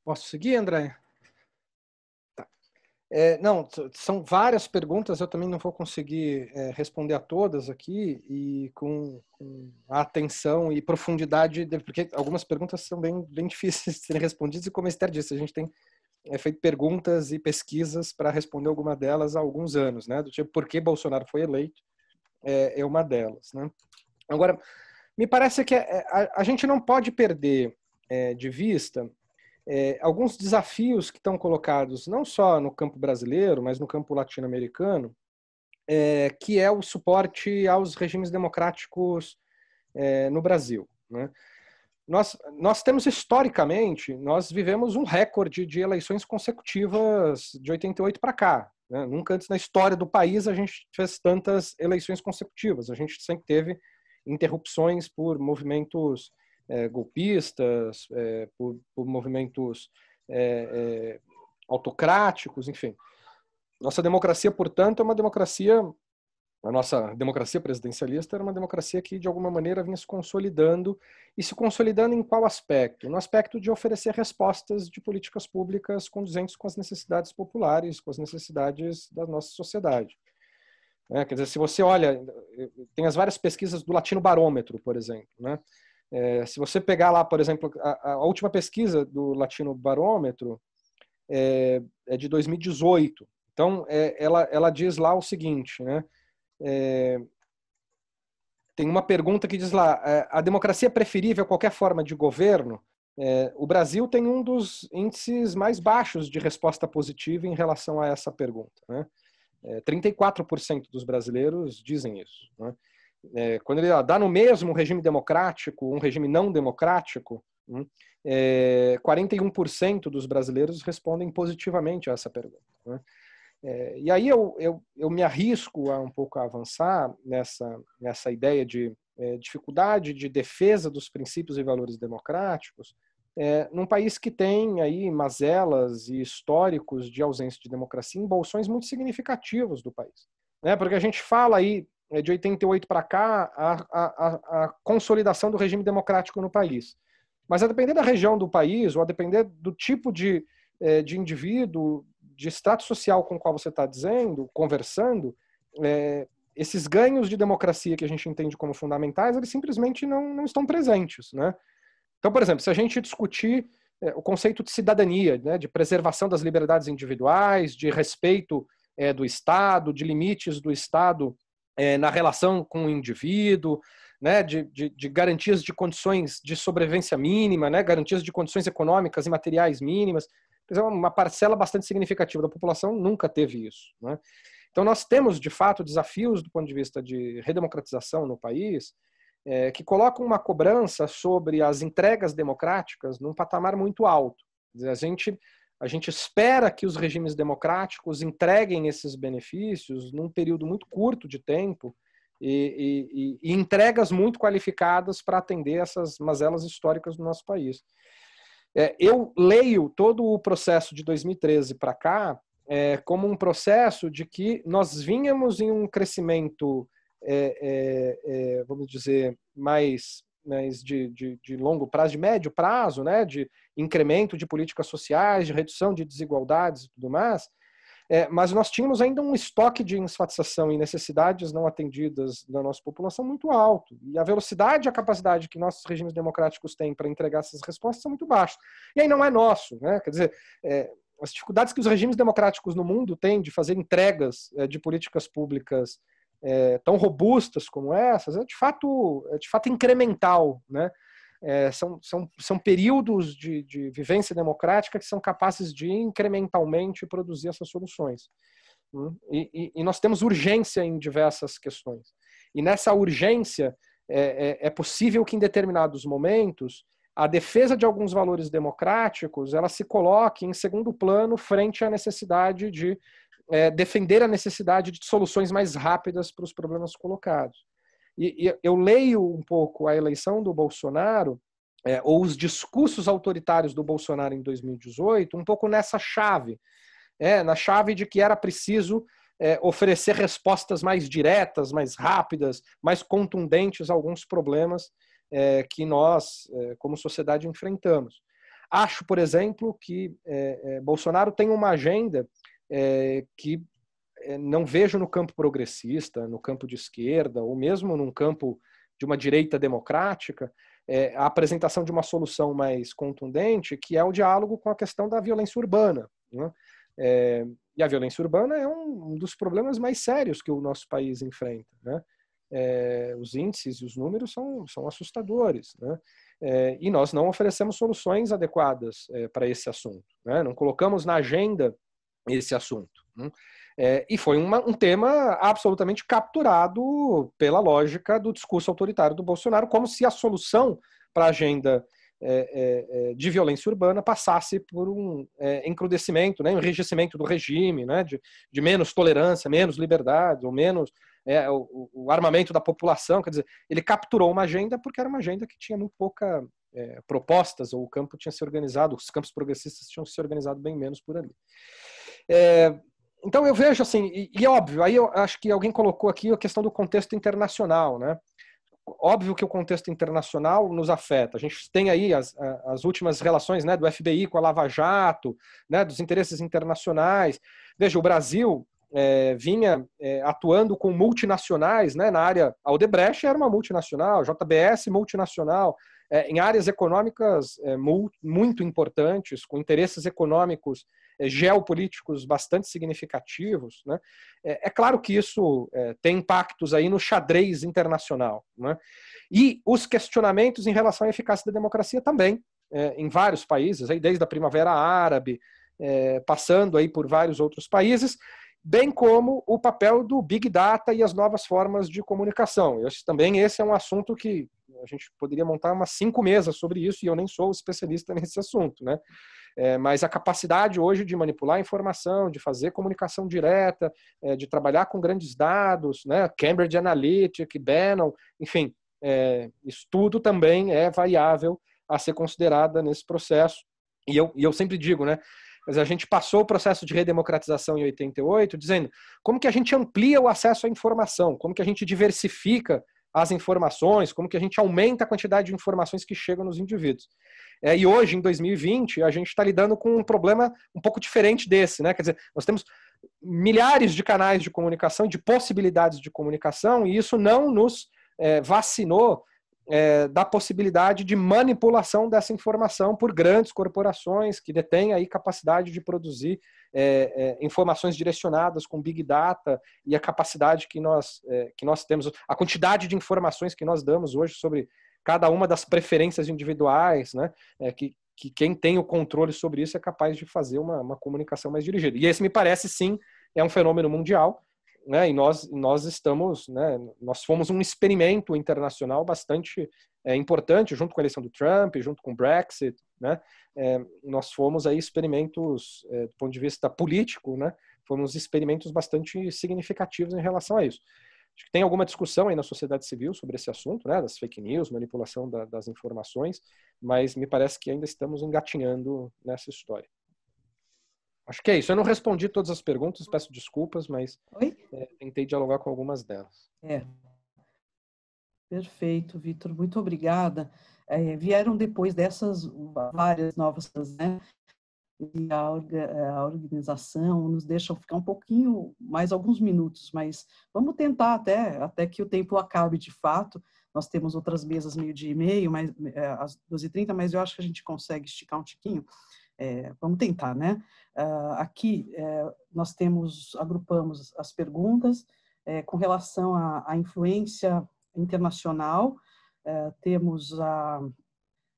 Posso seguir, André? Tá. Não, são várias perguntas, eu também não vou conseguir responder a todas aqui, e com a atenção e profundidade, porque algumas perguntas são bem difíceis de serem respondidas, e como a Esther disse, a gente tem feito perguntas e pesquisas para responder alguma delas há alguns anos, né? Do tipo, por que Bolsonaro foi eleito? É uma delas, né? Agora, me parece que a gente não pode perder de vista alguns desafios que estão colocados não só no campo brasileiro, mas no campo latino-americano, que é o suporte aos regimes democráticos no Brasil, né? Nós temos, historicamente, nós vivemos um recorde de eleições consecutivas de 88 para cá. Né? Nunca antes na história do país a gente fez tantas eleições consecutivas. A gente sempre teve interrupções por movimentos golpistas, por movimentos autocráticos, enfim. Nossa democracia, portanto, é uma democracia... A nossa democracia presidencialista era uma democracia que, de alguma maneira, vinha se consolidando. E se consolidando em qual aspecto? No aspecto de oferecer respostas de políticas públicas condizentes com as necessidades populares, com as necessidades da nossa sociedade. Quer dizer, se você olha, tem as várias pesquisas do Latino Barômetro, por exemplo. Né? Se você pegar lá, por exemplo, a última pesquisa do Latino Barômetro é de 2018. Então, ela diz lá o seguinte, né? Tem uma pergunta que diz lá, a democracia é preferível a qualquer forma de governo? O Brasil tem um dos índices mais baixos de resposta positiva em relação a essa pergunta. Né? 34% dos brasileiros dizem isso. Né? Quando ele dá no mesmo regime democrático, um regime não democrático, 41% dos brasileiros respondem positivamente a essa pergunta. Né? E aí eu me arrisco um pouco a avançar nessa ideia de dificuldade de defesa dos princípios e valores democráticos num país que tem aí mazelas e históricos de ausência de democracia em bolsões muito significativos do país. Né? Porque a gente fala aí de 88 para cá a consolidação do regime democrático no país. Mas a depender da região do país, ou a depender do tipo de indivíduo, de extrato social com o qual você está conversando, esses ganhos de democracia que a gente entende como fundamentais, eles simplesmente não estão presentes. Né? Então, por exemplo, se a gente discutir o conceito de cidadania, né, de preservação das liberdades individuais, de respeito do Estado, de limites do Estado na relação com o indivíduo, né, de garantias de condições de sobrevivência mínima, né, garantias de condições econômicas e materiais mínimas. Quer dizer, uma parcela bastante significativa da população nunca teve isso, né? Então, nós temos, de fato, desafios do ponto de vista de redemocratização no país, que colocam uma cobrança sobre as entregas democráticas num patamar muito alto. Quer dizer, a gente espera que os regimes democráticos entreguem esses benefícios num período muito curto de tempo e entregas muito qualificadas para atender essas mazelas históricas do nosso país. Eu leio todo o processo de 2013 para cá como um processo de que nós vínhamos em um crescimento, vamos dizer, mais de longo prazo, de médio prazo, né, de incremento de políticas sociais, de redução de desigualdades e tudo mais, mas nós tínhamos ainda um estoque de insatisfação e necessidades não atendidas da nossa população muito alto. E a velocidade e a capacidade que nossos regimes democráticos têm para entregar essas respostas são muito baixas. E aí não é nosso, né? Quer dizer, as dificuldades que os regimes democráticos no mundo têm de fazer entregas de políticas públicas tão robustas como essas é de fato incremental, né? São períodos de vivência democrática que são capazes de incrementalmente produzir essas soluções. E nós temos urgência em diversas questões. E nessa urgência é possível que em determinados momentos a defesa de alguns valores democráticos ela se coloque em segundo plano frente à necessidade de defender a necessidade de soluções mais rápidas para os problemas colocados. E eu leio um pouco a eleição do Bolsonaro, ou os discursos autoritários do Bolsonaro em 2018, um pouco nessa chave, na chave de que era preciso oferecer respostas mais diretas, mais rápidas, mais contundentes a alguns problemas que nós, como sociedade, enfrentamos. Acho, por exemplo, que Bolsonaro tem uma agenda que não vejo no campo progressista, no campo de esquerda, ou mesmo num campo de uma direita democrática, a apresentação de uma solução mais contundente, que é o diálogo com a questão da violência urbana, né? E a violência urbana é um dos problemas mais sérios que o nosso país enfrenta, né? Os índices e os números são assustadores, né? E nós não oferecemos soluções adequadas para esse assunto, né? Não colocamos na agenda esse assunto, né? E foi um tema absolutamente capturado pela lógica do discurso autoritário do Bolsonaro, como se a solução para a agenda de violência urbana passasse por um encrudecimento, né, um enrijecimento do regime, né, de menos tolerância, menos liberdade, ou menos o armamento da população. Quer dizer, ele capturou uma agenda porque era uma agenda que tinha muito pouca propostas, ou o campo tinha se organizado, os campos progressistas tinham se organizado bem menos por ali. Então eu vejo assim, e é óbvio, aí eu acho que alguém colocou aqui a questão do contexto internacional, né? Óbvio que o contexto internacional nos afeta. A gente tem aí as últimas relações, né, do FBI com a Lava Jato, né, dos interesses internacionais. Veja, o Brasil vinha atuando com multinacionais, né, na área. A Odebrecht era uma multinacional, JBS multinacional, em áreas econômicas muito importantes, com interesses econômicos geopolíticos bastante significativos, né? É claro que isso tem impactos aí no xadrez internacional, né? E os questionamentos em relação à eficácia da democracia também, em vários países, aí desde a Primavera Árabe, passando aí por vários outros países, bem como o papel do Big Data e as novas formas de comunicação. Esse é um assunto que a gente poderia montar umas 5 mesas sobre isso, e eu nem sou especialista nesse assunto, né? Mas a capacidade hoje de manipular a informação, de fazer comunicação direta, de trabalhar com grandes dados, né? Cambridge Analytica, Bannon, enfim, isso tudo também é variável a ser considerada nesse processo. E eu sempre digo, né? Mas a gente passou o processo de redemocratização em 88, dizendo como que a gente amplia o acesso à informação, como que a gente diversifica as informações, como que a gente aumenta a quantidade de informações que chegam nos indivíduos. E hoje, em 2020, a gente está lidando com um problema um pouco diferente desse, né? Quer dizer, nós temos milhares de canais de comunicação, de possibilidades de comunicação, e isso não nos vacinou da possibilidade de manipulação dessa informação por grandes corporações que detêm aí capacidade de produzir informações direcionadas com Big Data e a capacidade que nós temos, a quantidade de informações que nós damos hoje sobre cada uma das preferências individuais, né? Que quem tem o controle sobre isso é capaz de fazer uma comunicação mais dirigida. E esse, me parece, sim, é um fenômeno mundial, né? E nós estamos, né? Nós fomos um experimento internacional bastante importante, junto com a eleição do Trump, junto com o Brexit, né? Nós fomos aí experimentos, do ponto de vista político, né? Fomos experimentos bastante significativos em relação a isso. Acho que tem alguma discussão aí na sociedade civil sobre esse assunto, né, das fake news, manipulação das informações, mas me parece que ainda estamos engatinhando nessa história. Acho que é isso. Eu não respondi todas as perguntas, peço desculpas, mas tentei dialogar com algumas delas. Perfeito, Vitor. Muito obrigada. Vieram depois dessas várias novas, né? E a organização nos deixa ficar um pouquinho, mais alguns minutos, mas vamos tentar até que o tempo acabe de fato. Nós temos outras mesas meio-dia e meio, às 12h30, mas eu acho que a gente consegue esticar um tiquinho. Vamos tentar, né? Aqui nós agrupamos as perguntas com relação à influência internacional. Temos a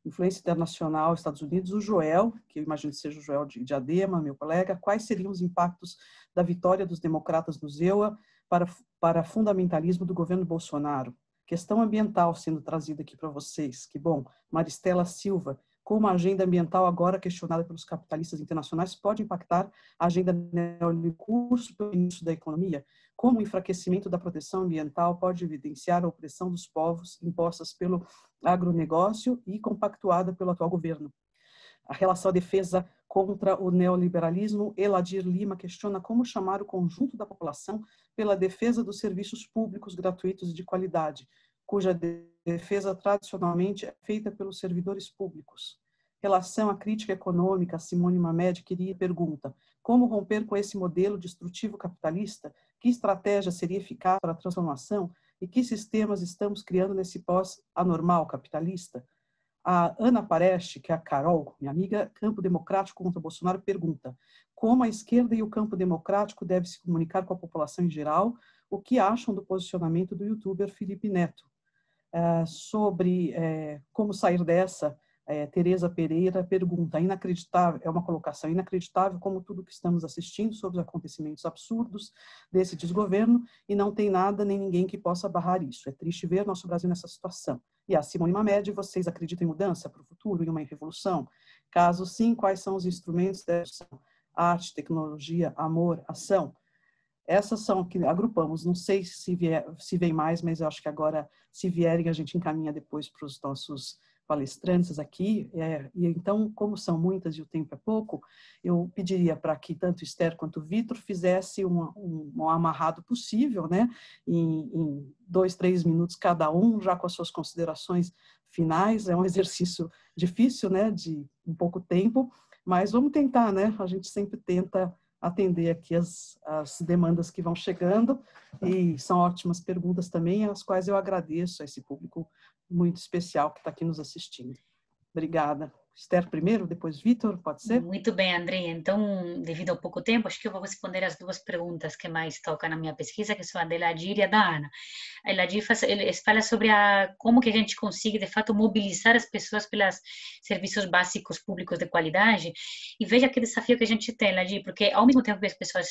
influência internacional, Estados Unidos, o Joel, que eu imagino que seja o Joel de Diadema, meu colega. Quais seriam os impactos da vitória dos democratas no ZEUA para fundamentalismo do governo Bolsonaro? Questão ambiental sendo trazida aqui para vocês. Que bom. Maristela Silva, como a agenda ambiental, agora questionada pelos capitalistas internacionais, pode impactar a agenda neoliberalista pelo início da economia? Como o enfraquecimento da proteção ambiental pode evidenciar a opressão dos povos impostas pelo agronegócio e compactuada pelo atual governo? A relação à defesa contra o neoliberalismo, Eladir Lima questiona como chamar o conjunto da população pela defesa dos serviços públicos gratuitos e de qualidade, cuja defesa tradicionalmente é feita pelos servidores públicos. Relação à crítica econômica, Simone Mamed pergunta: como romper com esse modelo destrutivo capitalista? Que estratégia seria eficaz para a transformação? E que sistemas estamos criando nesse pós-anormal capitalista? A Ana Pareste, que é a Carol, minha amiga, Campo Democrático contra Bolsonaro, pergunta: como a esquerda e o campo democrático devem se comunicar com a população em geral? O que acham do posicionamento do youtuber Felipe Neto? Sobre como sair dessa, Tereza Pereira pergunta: inacreditável, é uma colocação inacreditável como tudo que estamos assistindo sobre os acontecimentos absurdos desse desgoverno, e não tem nada nem ninguém que possa barrar isso. É triste ver nosso Brasil nessa situação. E a Simone Mamed: vocês acreditam em mudança para o futuro, em uma revolução? Caso sim, quais são os instrumentos dessa arte, tecnologia, amor, ação? Essas são que agrupamos. Não sei se vem mais, mas eu acho que agora, se vierem, a gente encaminha depois para os nossos palestrantes aqui. E então, como são muitas e o tempo é pouco, eu pediria para que tanto Esther quanto o Vitor fizesse um amarrado possível, né, em 2, 3 minutos cada um, já com as suas considerações finais. É um exercício difícil, né, de um pouco tempo, mas vamos tentar, né? A gente sempre tenta atender aqui as demandas que vão chegando, e são ótimas perguntas também, as quais eu agradeço a esse público muito especial que está aqui nos assistindo. Obrigada. Esther primeiro, depois Vitor, pode ser? Muito bem, André. Então, devido ao pouco tempo, acho que eu vou responder as duas perguntas que mais tocam na minha pesquisa, que são a da Eladir e a da Ana. A Eladir fala sobre como que a gente consegue, de fato, mobilizar as pessoas pelos serviços básicos públicos de qualidade. E veja que desafio que a gente tem, Eladir, porque ao mesmo tempo que as pessoas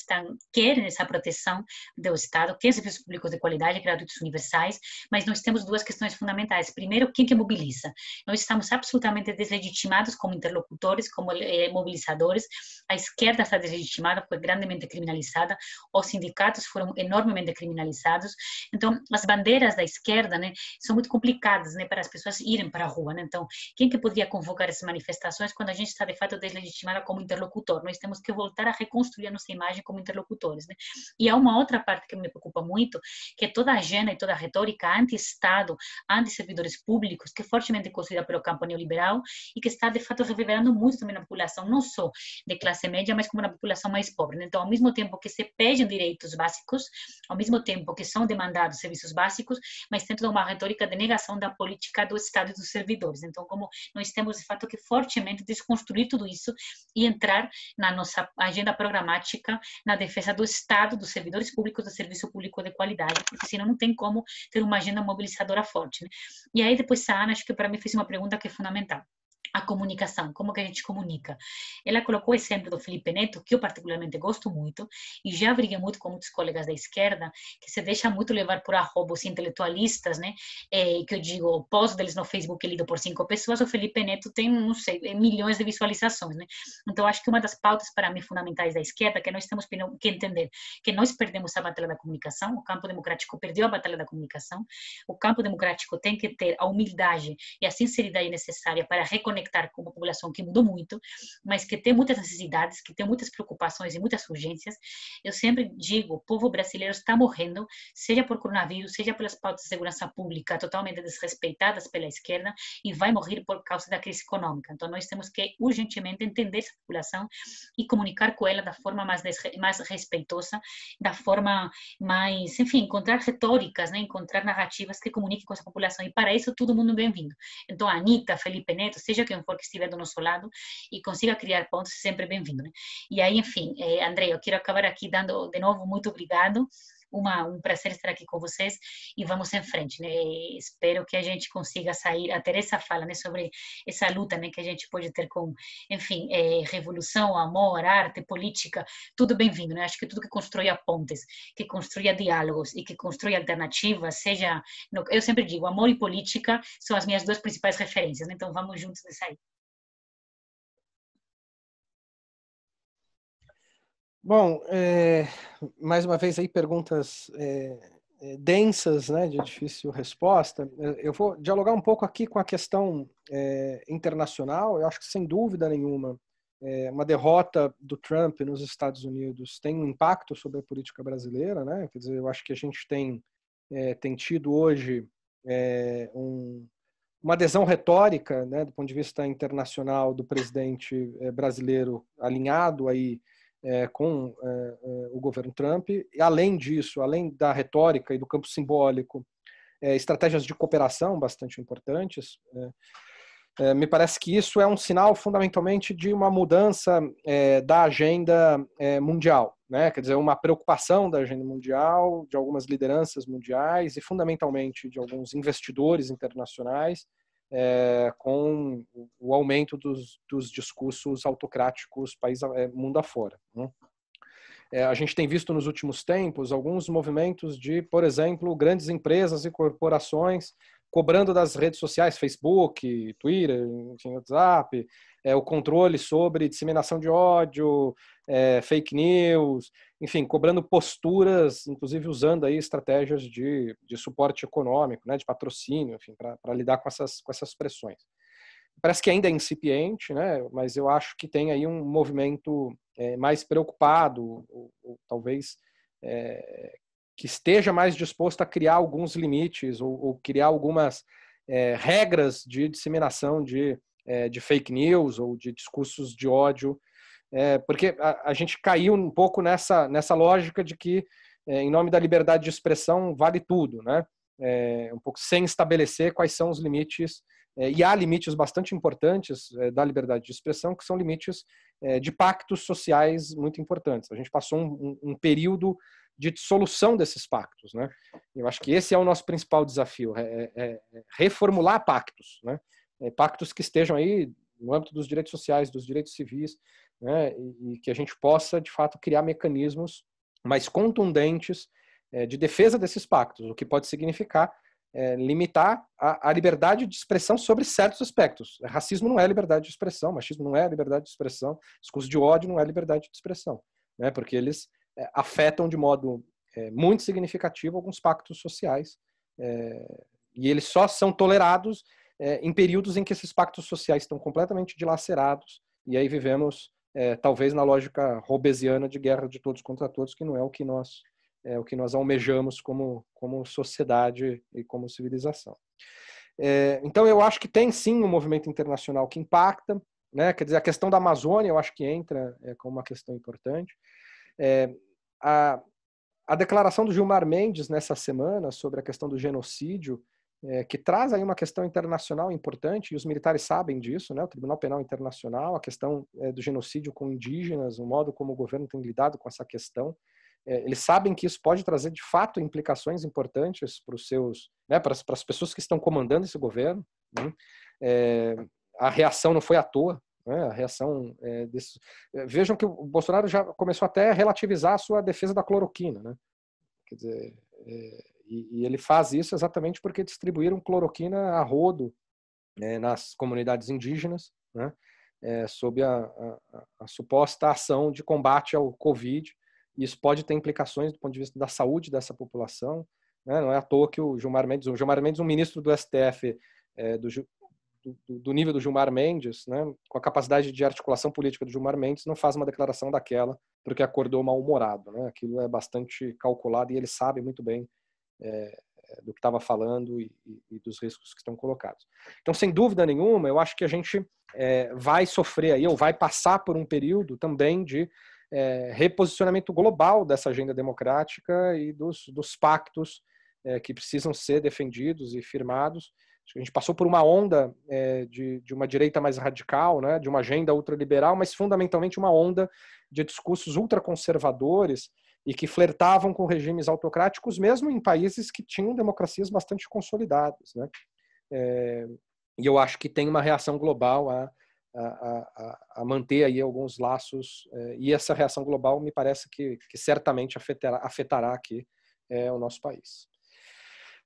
querem essa proteção do Estado, querem serviços públicos de qualidade, gratuitos, universais, mas nós temos duas questões fundamentais. Primeiro, quem que mobiliza? Nós estamos absolutamente deslegitimados como interlocutores, como mobilizadores. A esquerda está deslegitimada, foi grandemente criminalizada, os sindicatos foram enormemente criminalizados. Então, as bandeiras da esquerda, né, são muito complicadas, né, para as pessoas irem para a rua, né? Então, quem que poderia convocar essas manifestações quando a gente está, de fato, deslegitimada como interlocutor? Nós temos que voltar a reconstruir a nossa imagem como interlocutores, né? E há uma outra parte que me preocupa muito, que é toda a agenda e toda a retórica anti-Estado, anti-servidores públicos, que é fortemente construída pelo campo neoliberal e que está está, de fato, reverberando muito também na população, não só de classe média, mas como na população mais pobre, né? Então, ao mesmo tempo que se pedem direitos básicos, ao mesmo tempo que são demandados serviços básicos, mas dentro de uma retórica de negação da política do Estado e dos servidores. Então, como nós temos, de fato, que fortemente desconstruir tudo isso e entrar na nossa agenda programática na defesa do Estado, dos servidores públicos, do serviço público de qualidade, porque senão não tem como ter uma agenda mobilizadora forte, né? E aí depois a Ana, acho que para mim fez uma pergunta que é fundamental. A comunicação, como que a gente comunica. Ela colocou o exemplo do Felipe Neto, que eu particularmente gosto muito, e já briguei muito com muitos colegas da esquerda, que se deixa muito levar por arrobos intelectualistas, né? Que eu digo, o post deles no Facebook é lido por 5 pessoas, o Felipe Neto tem, não sei, milhões de visualizações, né? Então, acho que uma das pautas, para mim, fundamentais da esquerda, é que nós temos que entender que nós perdemos a batalha da comunicação, o campo democrático perdeu a batalha da comunicação, o campo democrático tem que ter a humildade e a sinceridade necessária para reconectar com uma população que mudou muito, mas que tem muitas necessidades, que tem muitas preocupações e muitas urgências. Eu sempre digo, o povo brasileiro está morrendo, seja por coronavírus, seja pelas pautas de segurança pública totalmente desrespeitadas pela esquerda, e vai morrer por causa da crise econômica. Então, nós temos que urgentemente entender essa população e comunicar com ela da forma mais respeitosa, da forma mais, enfim, encontrar retóricas, né? Encontrar narrativas que comuniquem com essa população. E para isso, todo mundo bem-vindo. Então, a Anitta, Felipe Neto, seja quem for que estiver do nosso lado e consiga criar pontos, sempre bem-vindo, né? E aí, enfim, André, eu quero acabar aqui dando, de novo, muito obrigado. Um prazer estar aqui com vocês e vamos em frente, né? Espero que a gente consiga sair, a ter essa fala, né, sobre essa luta, né, que a gente pode ter com, enfim, revolução, amor, arte, política, tudo bem-vindo, né? Acho que tudo que construa pontes, que construa diálogos e que construa alternativas, seja, eu sempre digo, amor e política são as minhas duas principais referências, né? Então vamos juntos nessa aí. Bom, mais uma vez aí perguntas densas, né, de difícil resposta. Eu vou dialogar um pouco aqui com a questão internacional. Eu acho que, sem dúvida nenhuma, uma derrota do Trump nos Estados Unidos tem um impacto sobre a política brasileira, né? Quer dizer, eu acho que a gente tem tido hoje uma adesão retórica, né, do ponto de vista internacional, do presidente brasileiro alinhado aí com o governo Trump. E, além disso, além da retórica e do campo simbólico, estratégias de cooperação bastante importantes. Me parece que isso é um sinal fundamentalmente de uma mudança da agenda mundial, né? Quer dizer, uma preocupação da agenda mundial, de algumas lideranças mundiais e fundamentalmente de alguns investidores internacionais, com o aumento dos discursos autocráticos mundo afora, né? A gente tem visto nos últimos tempos alguns movimentos de, por exemplo, grandes empresas e corporações cobrando das redes sociais, Facebook, Twitter, enfim, WhatsApp, o controle sobre disseminação de ódio, fake news, enfim, cobrando posturas, inclusive usando aí estratégias de suporte econômico, né, de patrocínio, enfim, para lidar com essas pressões. Parece que ainda é incipiente, né, mas eu acho que tem aí um movimento mais preocupado, ou talvez que esteja mais disposto a criar alguns limites ou criar algumas regras de disseminação de fake news ou de discursos de ódio, porque a gente caiu um pouco nessa lógica de que, em nome da liberdade de expressão, vale tudo, né? Um pouco sem estabelecer quais são os limites, e há limites bastante importantes da liberdade de expressão, que são limites de pactos sociais muito importantes. A gente passou um período de dissolução desses pactos, né? Eu acho que esse é o nosso principal desafio, reformular pactos, né? Pactos que estejam aí no âmbito dos direitos sociais, dos direitos civis, né? E que a gente possa, de fato, criar mecanismos mais contundentes de defesa desses pactos, o que pode significar limitar a liberdade de expressão sobre certos aspectos. Racismo não é liberdade de expressão, machismo não é liberdade de expressão, discurso de ódio não é liberdade de expressão, né? Porque eles afetam de modo muito significativo alguns pactos sociais, e eles só são tolerados em períodos em que esses pactos sociais estão completamente dilacerados, e aí vivemos talvez na lógica hobbesiana de guerra de todos contra todos, que não é o que nós almejamos como sociedade e como civilização. Então, eu acho que tem, sim, um movimento internacional que impacta, né? Quer dizer, a questão da Amazônia, eu acho que entra como uma questão importante. A declaração do Gilmar Mendes nessa semana sobre a questão do genocídio, que traz aí uma questão internacional importante, e os militares sabem disso, né? O Tribunal Penal Internacional, a questão do genocídio com indígenas, o modo como o governo tem lidado com essa questão. Eles sabem que isso pode trazer, de fato, implicações importantes para os seus, né, para as pessoas que estão comandando esse governo. Né? A reação não foi à toa. Né? A reação vejam que o Bolsonaro já começou até a relativizar a sua defesa da cloroquina. Né? Quer dizer, e ele faz isso exatamente porque distribuíram cloroquina a rodo nas comunidades indígenas, né? Sob a suposta ação de combate ao Covid. Isso pode ter implicações do ponto de vista da saúde dessa população. Né? Não é à toa que o Gilmar Mendes, um ministro do STF do nível do Gilmar Mendes, né, com a capacidade de articulação política do Gilmar Mendes, não faz uma declaração daquela porque acordou mal-humorado. Né? Aquilo é bastante calculado e ele sabe muito bem do que estava falando e dos riscos que estão colocados. Então, sem dúvida nenhuma, eu acho que a gente vai sofrer aí, ou vai passar por um período também de reposicionamento global dessa agenda democrática e dos pactos que precisam ser defendidos e firmados. Acho que a gente passou por uma onda de uma direita mais radical, né, de uma agenda ultraliberal, mas fundamentalmente uma onda de discursos ultraconservadores e que flertavam com regimes autocráticos, mesmo em países que tinham democracias bastante consolidadas. Né? E eu acho que tem uma reação global a manter aí alguns laços, e essa reação global me parece que certamente afetará aqui o nosso país.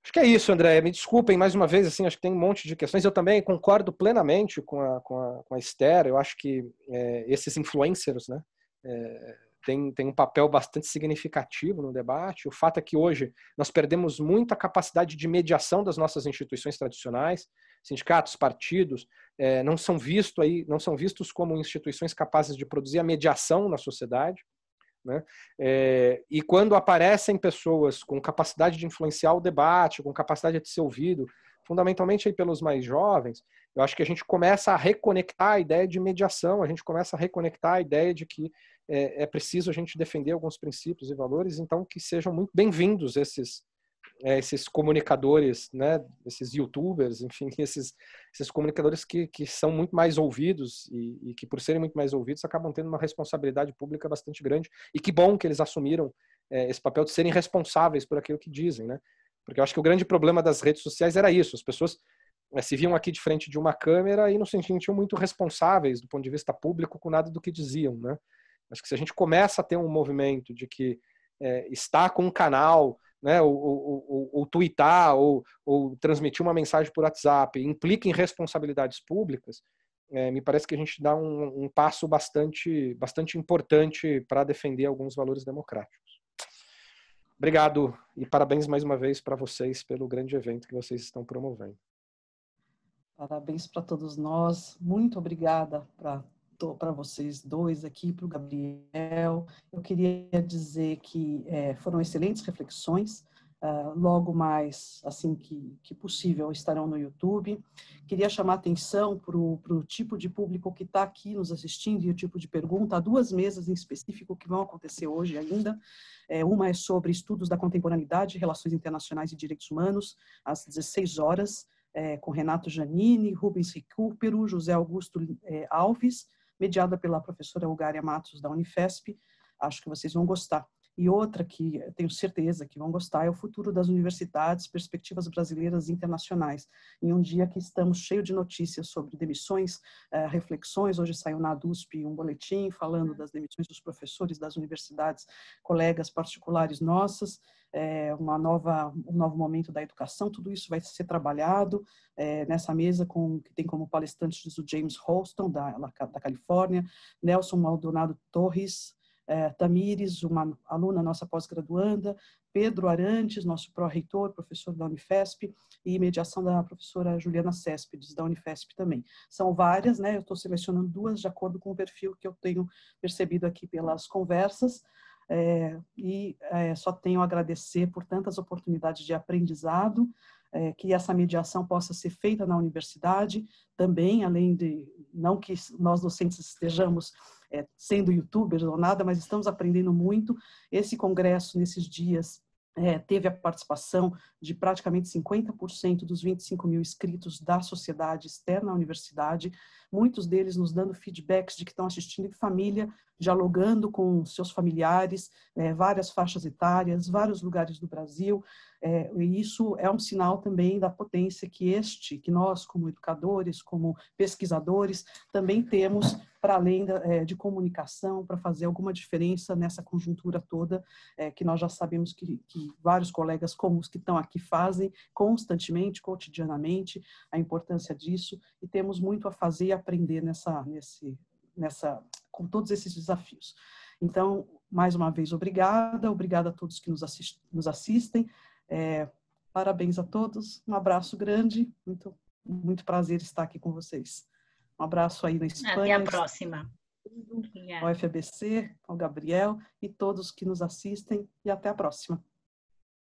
Acho que é isso, André. Me desculpem mais uma vez, assim, acho que tem um monte de questões. Eu também concordo plenamente com a Esther. Eu acho que esses influencers, né, tem um papel bastante significativo no debate. O fato é que hoje nós perdemos muita capacidade de mediação das nossas instituições tradicionais. Sindicatos, partidos não são vistos como instituições capazes de produzir a mediação na sociedade. Né? E quando aparecem pessoas com capacidade de influenciar o debate, com capacidade de ser ouvido, fundamentalmente aí pelos mais jovens, eu acho que a gente começa a reconectar a ideia de mediação, a gente começa a reconectar a ideia de que é preciso a gente defender alguns princípios e valores, então que sejam muito bem-vindos esses comunicadores, né, esses youtubers, enfim, esses comunicadores que são muito mais ouvidos e que, por serem muito mais ouvidos, acabam tendo uma responsabilidade pública bastante grande. E que bom que eles assumiram esse papel de serem responsáveis por aquilo que dizem, né? Porque eu acho que o grande problema das redes sociais era isso. As pessoas se viam aqui de frente de uma câmera e não se sentiam muito responsáveis do ponto de vista público com nada do que diziam, né? Acho que se a gente começa a ter um movimento de que está com um canal, né, ou tweetar, ou transmitir uma mensagem por WhatsApp, implica em responsabilidades públicas, me parece que a gente dá um passo bastante importante para defender alguns valores democráticos. Obrigado e parabéns mais uma vez para vocês pelo grande evento que vocês estão promovendo. Parabéns para todos nós. Muito obrigada para vocês dois aqui, para o Gabriel. Eu queria dizer que foram excelentes reflexões. Logo mais, assim que possível, estarão no YouTube. Queria chamar a atenção para o tipo de público que está aqui nos assistindo e o tipo de pergunta. Há 2 mesas em específico que vão acontecer hoje ainda. Uma é sobre estudos da contemporaneidade, relações internacionais e direitos humanos, às 16 horas, com Renato Giannini, Rubens Recupero, José Augusto Alves, mediada pela professora Ugária Matos, da Unifesp. Acho que vocês vão gostar. E outra que eu tenho certeza que vão gostar é o futuro das universidades, perspectivas brasileiras e internacionais. Em um dia que estamos cheio de notícias sobre demissões, reflexões, hoje saiu na ADUSP um boletim falando das demissões dos professores das universidades, colegas particulares nossas, um novo momento da educação. Tudo isso vai ser trabalhado nessa mesa que tem como palestrantes o James Holston, da Califórnia, Nelson Maldonado Torres, Tamires, uma aluna nossa pós-graduanda, Pedro Arantes, nosso pró-reitor, professor da Unifesp, e mediação da professora Juliana Céspedes, da Unifesp também. São várias, né? Eu estou selecionando 2 de acordo com o perfil que eu tenho percebido aqui pelas conversas, só tenho a agradecer por tantas oportunidades de aprendizado, que essa mediação possa ser feita na universidade, também, além de, não que nós docentes estejamos sendo youtubers ou nada, mas estamos aprendendo muito. Esse congresso, nesses dias, teve a participação de praticamente 50% dos 25 mil inscritos da sociedade externa à universidade, muitos deles nos dando feedbacks de que estão assistindo em família, dialogando com seus familiares, várias faixas etárias, vários lugares do Brasil, e isso é um sinal também da potência que nós, como educadores, como pesquisadores, também temos para além de comunicação, para fazer alguma diferença nessa conjuntura toda, que nós já sabemos que vários colegas como os que estão aqui fazem constantemente, cotidianamente, a importância disso, e temos muito a fazer e aprender com todos esses desafios. Então, mais uma vez, obrigada a todos que nos assistem, parabéns a todos, um abraço grande, muito prazer estar aqui com vocês. Um abraço aí na Espanha. Até a próxima. Ao FABC, ao Gabriel e todos que nos assistem, e até a próxima.